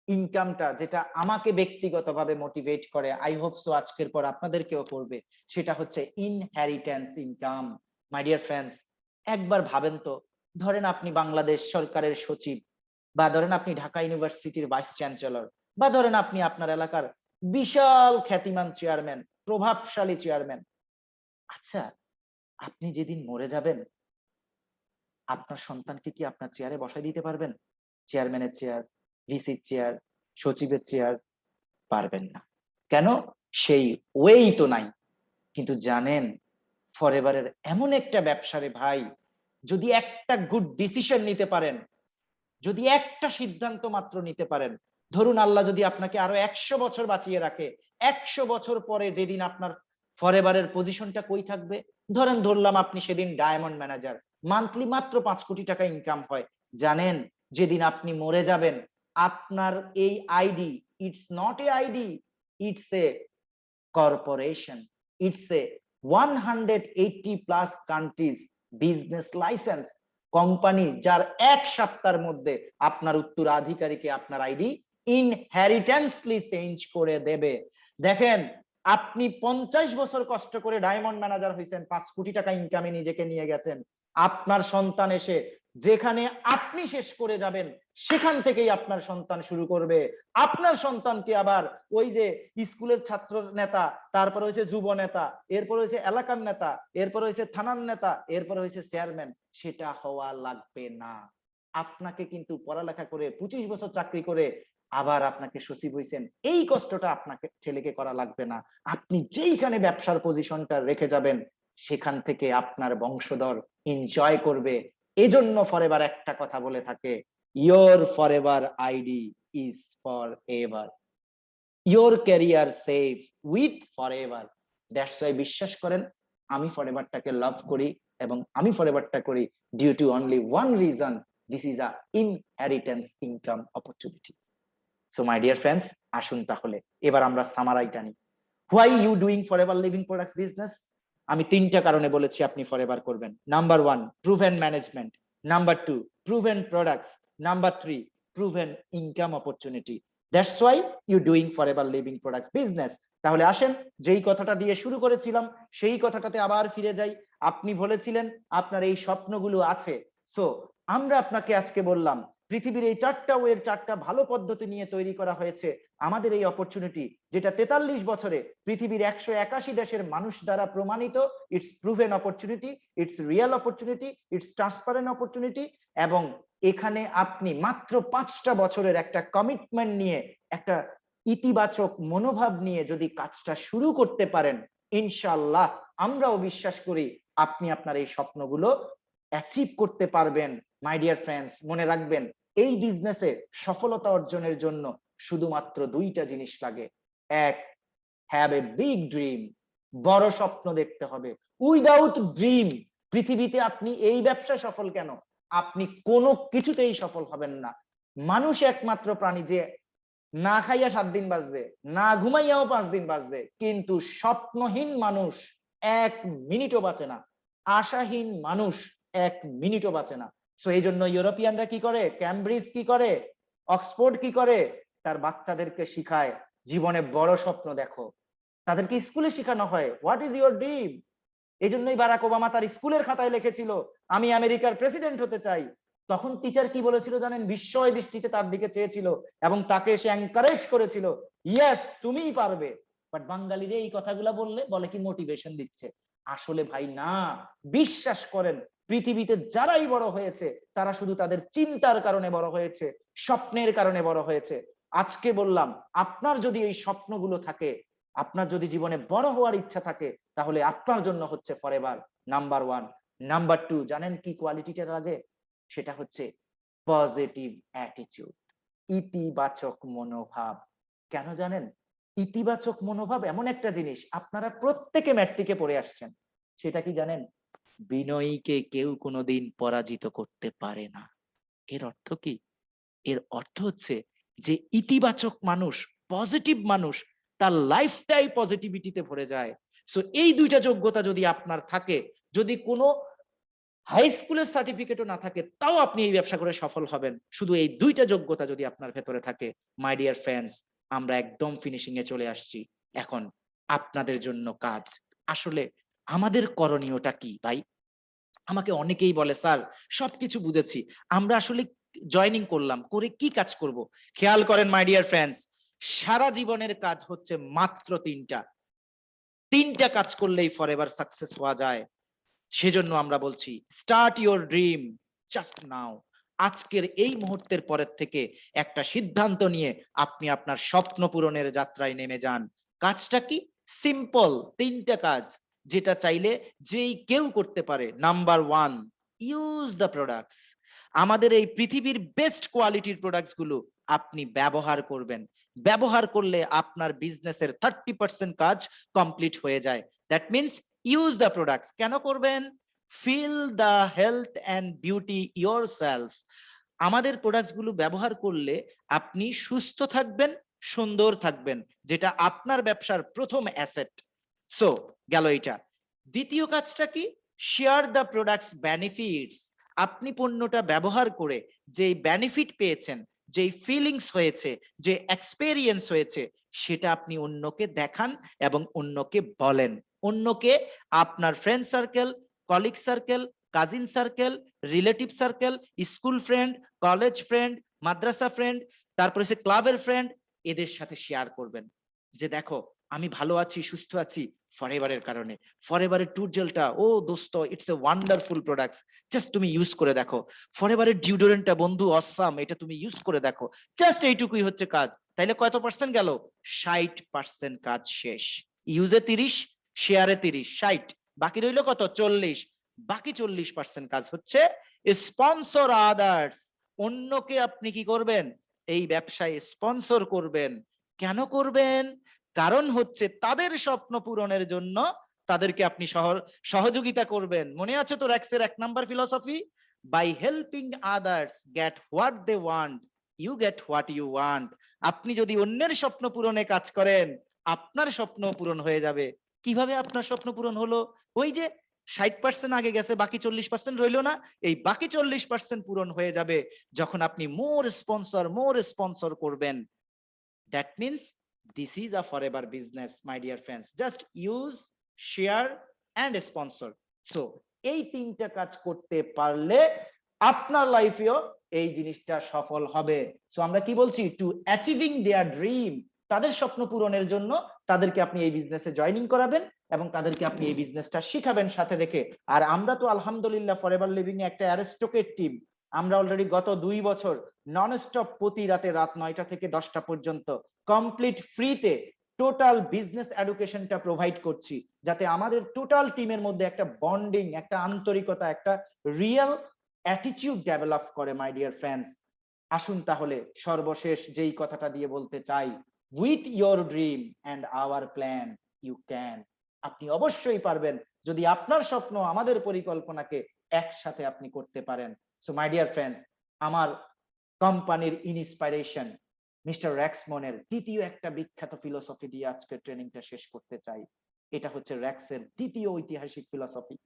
Speaker 1: ইনকামটা, যেটা আমাকে ব্যক্তিগতভাবে মোটিভেট করে, আই হোপ সো আজকের পর আপনাদেরকেও করবে, সেটা হচ্ছে ইনহেরিটেন্স ইনকাম। মাই ডিয়ার ফ্রেন্ডস, একবার ভাবেন তো, ধরেন আপনি বাংলাদেশ সরকারের সচিব, বা ধরেন আপনি ঢাকা ইউনিভার্সিটির ভাইস চ্যান্সেলর, বা ধরেন আপনি আপনার এলাকার বিশাল খ্যাতিমান চেয়ারম্যান, প্রভাবশালী চেয়ারম্যান। আচ্ছা, আপনি যেদিন মরে যাবেন, আপনার সন্তানকে কি আপনার চেয়ারে বসাই দিতে পারবেন? চেয়ারম্যানের চেয়ার, ভিসির চেয়ার, সচিবের চেয়ার? পারবেন না। কেন? সেই ওয়েই তো নাই। কিন্তু জানেন, ফরএভারের এমন একটা ব্যবসারে ভাই, যদি একটা গুড ডিসিশন নিতে পারেন, যদি একটা সিদ্ধান্ত মাত্র নিতে পারেন, ধরুন আল্লাহ যদি আপনাকে আরো 100 বছর বাঁচিয়ে রাখে, 100 বছর পরে যেদিন আপনার ফরএভারের পজিশনটা কই থাকবে, ধরলাম আপনি সেদিন ডায়মন্ড ম্যানেজার, মান্থলি মাত্র 5 কোটি টাকা ইনকাম হয়। জানেন, যেদিন আপনি মরে যাবেন, আপনার এই ID, it's not a ID, it's a corporation, it's a 180 plus countries business licence company, যার 1 সপ্তাহের মধ্যে আপনার উত্তরাধিকারীকে আপনার আইডি ইনহেরিটেন্সলি চেঞ্জ করে দেবে। দেখেন, আপনি 50 বছর কষ্ট করে ডায়মন্ড ম্যানেজার হয়েছেন, 5 কোটি টাকা ইনকামে নিজেকে নিয়ে গেছেন, আপনার সন্তান এসে যেখানে আপনি শেষ করে যাবেন, সেখান থেকেই আপনার সন্তান শুরু করবে। আপনার সন্তানকে আবার ওই যে স্কুলের ছাত্র নেতা, তারপর হয়েছে যুব নেতা, এরপর হয়েছে এলাকার নেতা, এরপর হয়েছে থানার নেতা, এরপর হয়েছে চেয়ারম্যান, সেটা হওয়া লাগবে না। আপনাকে কিন্তু পড়ালেখা করে 25 বছর চাকরি করে আবার আপনাকে সচিব হয়েছেন, এই কষ্টটা আপনাকে ছেলেকে করা লাগবে না। আপনি যেইখানে ব্যবসার পজিশনটা রেখে যাবেন, সেখান থেকে আপনার বংশধর এনজয় করবে। এজন্য ফরএভার একটা কথা বলে থাকে, your forever ID is for ever, your career safe with forever. That's why বিশ্বাস করেন, আমি ফরএভারটাকে লাভ করি, এবং আমি ফরএভারটা করি due to only one reason, this is a inheritance income opportunity. So my dear friends, আসুন তাহলে এবার আমরা সামারাইটা নিই। Why you doing Forever living Products business? আমি 3টা কারণে বলেছি আপনি ফরএভার করবেন। Number 1, proven management. Number 2, proven products. Number 3, proven income opportunity. That's why you doing Forever living Products business. তাহলে আসেন, যেই কথাটা দিয়ে শুরু করেছিলাম সেই কথাটাতে আবার ফিরে যাই। আপনি বলেছিলেন আপনার এই স্বপ্নগুলো আছে। সো আমরা আপনাকে আজকে বললাম, পৃথিবীর এই 4টা ওয়ের 4টা ভালো পদ্ধতি নিয়ে তৈরি করা হয়েছে আমাদের এই অপরচুনিটি, যেটা 43 বছরে পৃথিবীর 181 দেশের মানুষ দ্বারা প্রমাণিত। It's proven opportunity, it's real opportunity, it's transparent opportunity. এবং এখানে আপনি মাত্র 5টা বছরের একটা কমিটমেন্ট নিয়ে, একটা ইতিবাচক মনোভাব নিয়ে যদি কাজটা শুরু করতে পারেন, ইনশাআল্লাহ আমরাও বিশ্বাস করি আপনি আপনার এই স্বপ্নগুলো অ্যাচিভ করতে পারবেন। মাই ডিয়ার ফ্রেন্ডস, মনে রাখবেন, এই বিজনেসে সফলতা অর্জনের জন্য শুধুমাত্র 2টা জিনিস লাগে। 1, হ্যাভ এ বিগ ড্রিম, বড় স্বপ্ন দেখতে হবে। উইদাউট ড্রিম পৃথিবীতে আপনি এই ব্যবসা সফল কেন, আপনি কোনো কিছুতেই সফল হবেন না। মানুষ একমাত্র প্রাণী যে না খাইয়া 7 দিন বাঁচবে, না ঘুমাইয়াও 5 দিন বাঁচবে, কিন্তু স্বপ্নহীন মানুষ 1 মিনিটও বাঁচে না, আশাহীন মানুষ 1 মিনিটও বাঁচে না। সো এই জন্য ইউরোপিয়ানরা কি করে, ক্যামব্রিজ কি করে, অক্সফোর্ড কি করে, তার বাচ্চাদেরকে শিখায় জীবনে বড় স্বপ্ন দেখো, তাদেরকে স্কুলে শেখানো হয় হোয়াট ইজ ইউর ড্রিম। এই জন্যই বারাক ওবামা তার স্কুলের খাতায় লিখেছিল আমি আমেরিকার প্রেসিডেন্ট হতে চাই। তখন টিচার কি বলেছিল জানেন? বিস্ময় দৃষ্টিতে তার দিকে চেয়েছিল এবং তাকে সে এনকারেজ করেছিল, ইয়েস তুমিই পারবে। বাট বাঙালিরা এই কথাগুলো বলে কি মোটিভেশন দিচ্ছে। আসলে ভাই না, বিশ্বাস করেন পৃথিবীতে যারাই বড় হয়েছে তারা শুধু তাদের চিন্তার কারণে বড় হয়েছে, স্বপ্নের কারণে বড় হয়েছে। আজকে বললাম আপনার যদি এই স্বপ্নগুলো থাকে, আপনার যদি জীবনে বড় হওয়ার ইচ্ছা থাকে, তাহলে আপনার জন্য হচ্ছে ফরএভার নাম্বার 1। নাম্বার 2 জানেন কি কোয়ালিটিটার আগে? সেটা হচ্ছে পজিটিভ অ্যাটিটিউড, ইতিবাচক মনোভাব। কেন জানেন? ইতিবাচক মনোভাব এমন একটা জিনিস, আপনারা প্রত্যেকে ম্যাট্রিকে পড়ে আসছেন, সেটা কি জানেন? বিনয়ীকে কেউ কোনোদিন পরাজিত করতে পারে না। এর অর্থ কি? এর অর্থ হচ্ছে যে ইতিবাচক মানুষ, পজিটিভ মানুষ, তার লাইফটাই পজিটিভিটিতে ভরে যায়। সো এই দুইটা যোগ্যতা যদি আপনার থাকে, যদি কোনো হাই স্কুলের সার্টিফিকেটও না থাকে, তাও আপনি এই ব্যবসা করে সফল হবেন। শুধু এই দুইটা যোগ্যতা যদি আপনার ভেতরে থাকে, মাই ডিয়ার ফ্রেন্ডস, আমরা একদম ফিনিশিং এ চলে আসছি। এখন আপনাদের জন্য কাজ। আসলে আমাদের করণীয়টা কি ভাই? আমাকে অনেকেই বলে স্যার সবকিছু বুঝেছি, আমরা আসলে জয়েনিং করলাম, করে কি কাজ করব? খেয়াল করেন মাই ডিয়ার ফ্রেন্ডস, সারা জীবনের কাজ হচ্ছে মাত্র তিনটা কাজ করলেই ফরএভার সাকসেস হওয়া যায়। সেজন্য আমরা বলছি start your dream just now. আজকের এই মুহূর্তের পরের থেকে একটা সিদ্ধান্ত নিয়ে আপনি আপনার স্বপ্ন পূরণের যাত্রায় নেমে যান। কাজটা কি? সিম্পল তিনটা কাজ, যেটা চাইলে যেই কেউ করতে পারে। Number 1, use the products. আমাদের এই পৃথিবীর বেস্ট কোয়ালিটির প্রোডাক্টস গুলো আপনি ব্যবহার করবেন। ব্যবহার করলে আপনার বিজনেসের 30% কাজ কমপ্লিট হয়ে যায়। That means use the products. কেন করবেন? Feel the health and beauty yourself. আমাদের প্রোডাক্টস গুলো ব্যবহার করলে আপনি সুস্থ থাকবেন, সুন্দর থাকবেন, যেটা আপনার ব্যবসার প্রথম অ্যাসেট। সো গেল এটা। দ্বিতীয় কাজটা কি? Share the products benefits. আপনি পণ্যটা ব্যবহার করে যে বেনিফিট পেয়েছেন, যে ফিলিংস হয়েছে, যে এক্সপেরিয়েন্স হয়েছে, সেটা আপনি অন্যকে দেখান এবং অন্যকে বলেন। অন্যকে আপনার friend circle, colleague circle, cousin circle, relative circle, school friend, college friend, মাদ্রাসা ফ্রেন্ড, তারপরে সে ক্লাবের ফ্রেন্ড, এদের সাথে শেয়ার করবেন যে দেখো আমি ভালো আছি, সুস্থ আছি ফরএভারের কারণে। ফরএভারের টুর জেলটা, ও দোস্ত, it's a wonderful products, just তুমি ইউজ করে দেখো। ফরএভারের ডিওডোরেন্টটা বন্ধু অসাম, এটা তুমি ইউজ করে দেখো। জাস্ট এইটুকুই হচ্ছে কাজ। তাইলে কত পার্সেন্ট গেল? 60% কাজ শেষ। ইউজে 30, শেয়ারে 30, 60, বাকি রইল কত? 40। বাকি 40% কাজ হচ্ছে স্পন্সর আদার্স। অন্যকে আপনি কি করবেন? এই ব্যবসায় স্পন্সর করবেন। কেন করবেন? কারণ হচ্ছে তাদের স্বপ্ন পূরণের জন্য তাদেরকে আপনি সহযোগিতা করবেন। মনে আছে তো র্যাক্সের 1 number philosophy? By helping others get what they want, you get what you want. আপনি যদি অন্যের স্বপ্ন পূরণে কাজ করেন, আপনার স্বপ্ন পূরণ হয়ে যাবে। কিভাবে আপনার স্বপ্ন পূরণ হলো? ওই যে 60% আগে গেছে, বাকি 40% রইলো না? এই বাকি 40% পূরণ হয়ে যাবে যখন আপনি মোর স্পন্সর করবেন। That means this is a forever business, my dear friends. Just use, share and sponsor. So এই তিনটা কাজ করতে পারলে আপনার লাইফেও এই জিনিসটা সফল হবে। সো আমরা কি বলছি? টু অ্যাচিভিং দেয়ার ড্রিম। তাদের স্বপ্ন পূরণের জন্য তাদেরকে আপনি এই বিজনেসে জয়েনিং করাবেন এবং তাদেরকে আপনি এই বিজনেসটা শিখাবেন সাথে রেখে। আর আমরা তো আলহামদুলিল্লাহ ফরএভার লিভিং এ একটা অ্যারিস্টোক্রেট টিম। আমরা অলরেডি গত 2 বছর নন স্টপ প্রতি রাতে রাত 9টা থেকে 10টা পর্যন্ত কমপ্লিট ফ্রিতে টোটাল বিজনেস এডুকেশনটা প্রোভাইড করছি, যাতে আমাদের টোটাল টিমের মধ্যে একটা বন্ডিং, একটা আন্তরিকতা, একটা রিয়েল অ্যাটিটিউড ডেভেলপ করে। মাই ডিয়ার ফ্রেন্ডস, আসুন তাহলে সর্বশেষ যেই কথাটা দিয়ে বলতে চাই, with your dream and our plan you can. আপনি অবশ্যই পারবেন যদি আপনার স্বপ্ন আমাদের পরিকল্পনাকে একসাথে আপনি করতে পারেন। সো মাই ডিয়ার ফ্রেন্ডস, আমার কোম্পানির ইনস্পিরেশন মিস্টার র্যাক্সমনের দ্বিতীয় একটা বিখ্যাত ফিলোসফি দিয়ে আজকে ট্রেনিংটা শেষ করতে চাই। এটা হচ্ছে র্যাক্সের দ্বিতীয় ঐতিহাসিক philosophy.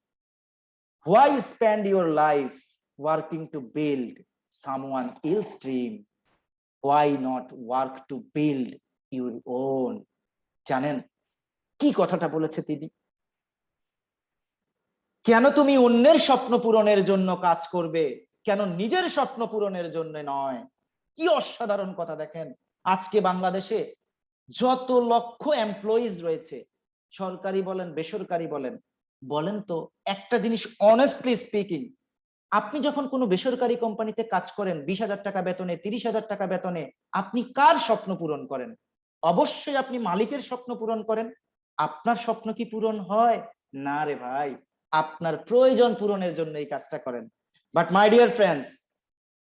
Speaker 1: Why spend your life working to build someone else dream, why not work to build your own. জানেন, কি কথাটা বলেছে তিনি? কেন তুমি অন্যের স্বপ্ন পূরণের জন্য কাজ করবে, কেন নিজের স্বপ্ন পূরণের জন্য নয়? কি অসাধারণ কথা! দেখেন, আজকে বাংলাদেশে যত লক্ষ এমপ্লয়িজ রয়েছে, সরকারি বলেন বেসরকারি বলেন, বলেন তো একটা জিনিস, অনেস্টলি স্পিকিং, আপনি যখন কোনো বেসরকারি কোম্পানিতে কাজ করেন 20,000 টাকা বেতনে, 30,000 টাকা বেতনে, আপনি কার স্বপ্ন পূরণ করেন? অবশ্যই আপনি মালিকের স্বপ্ন পূরণ করেন। আপনার স্বপ্ন কি পূরণ হয়? না রে ভাই, আপনার প্রয়োজন পূরণের জন্য এই কাজটা করেন। বাট মাই ডিয়ার ফ্রেন্ডস,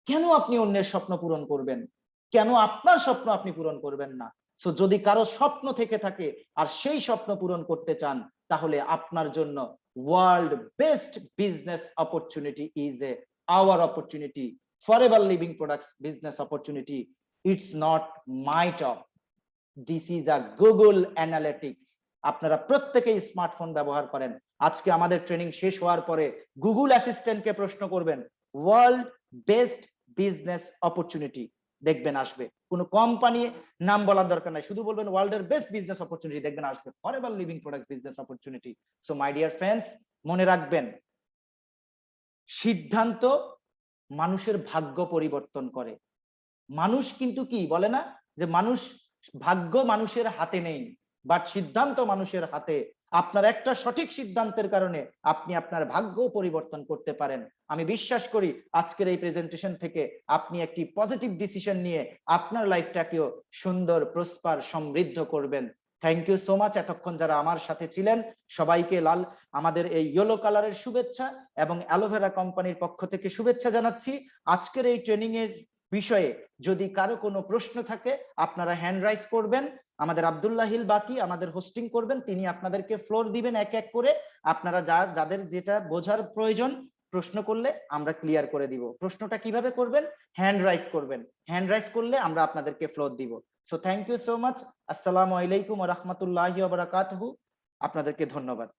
Speaker 1: কেন আপনি অন্যের স্বপ্ন পূরণ করবেন? কেন আপনার স্বপ্ন আপনি পূরণ করবেন না? সো যদি কারো স্বপ্ন থেকে থাকে আর সেই স্বপ্ন পূরণ করতে চান, তাহলে আপনার জন্য world best business opportunity is a our opportunity, Forever living Products business opportunity. It's not my top, this is a Google Analytics. আপনারা প্রত্যেকেই স্মার্টফোন ব্যবহার করেন। আজকে আমাদের ট্রেনিং শেষ হওয়ার পরে গুগল অ্যাসিস্ট্যান্টকে প্রশ্ন করবেন ওয়ার্ল্ড বেস্ট বিজনেস অপরচুনিটি, দেখবেন আসবে। কোনো কোম্পানি নাম বলার দরকার নাই, শুধু বলবেন ওয়ার্ল্ডের বেস্ট বিজনেস অপরচুনিটি, দেখবেন আসবে forever living Products business opportunity. So my dear friends, মনে রাখবেন, সিদ্ধান্ত মানুষের ভাগ্য পরিবর্তন করে। মানুষ কিন্তু কি বলে না যে মানুষ, ভাগ্য মানুষের হাতে নেই, বাট সিদ্ধান্ত মানুষের হাতে। আপনার একটা সঠিক সিদ্ধান্তের কারণে আপনি আপনার ভাগ্য পরিবর্তন করতে পারেন। আমি বিশ্বাস করি আজকের এই প্রেজেন্টেশন থেকে আপনি একটি পজিটিভ ডিসিশন নিয়ে আপনার লাইফটাকেও সুন্দর, প্রসপার, সমৃদ্ধ করবেন। Thank you so much. এতক্ষণ যারা আমার সাথে ছিলেন সবাইকে আমাদের এই ইয়েলো কালারের শুভেচ্ছা এবং অ্যালোভেরা কোম্পানির পক্ষ থেকে শুভেচ্ছা জানাচ্ছি। আজকের এই ট্রেনিং এর বিষয়ে যদি কারো কোনো প্রশ্ন থাকে আপনারা হ্যান্ড রাইজ করবেন। আমাদের আব্দুল্লাহ হিল বাকি আমাদের হোস্টিং করবেন, তিনি আপনাদেরকে ফ্লোর দিবেন এক এক করে। আপনারা যাদের যেটা বোঝার প্রয়োজন প্রশ্ন করলে আমরা ক্লিয়ার করে দিব। প্রশ্নটা কিভাবে করবেন? হ্যান্ড রাইজ করবেন, হ্যান্ড রাইজ করলে আমরা আপনাদেরকে ফ্লোর দিব। So thank you so much. আসসালামু আলাইকুম ওয়া রাহমাতুল্লাহি ওয়া বারাকাতুহু। আপনাদেরকে ধন্যবাদ।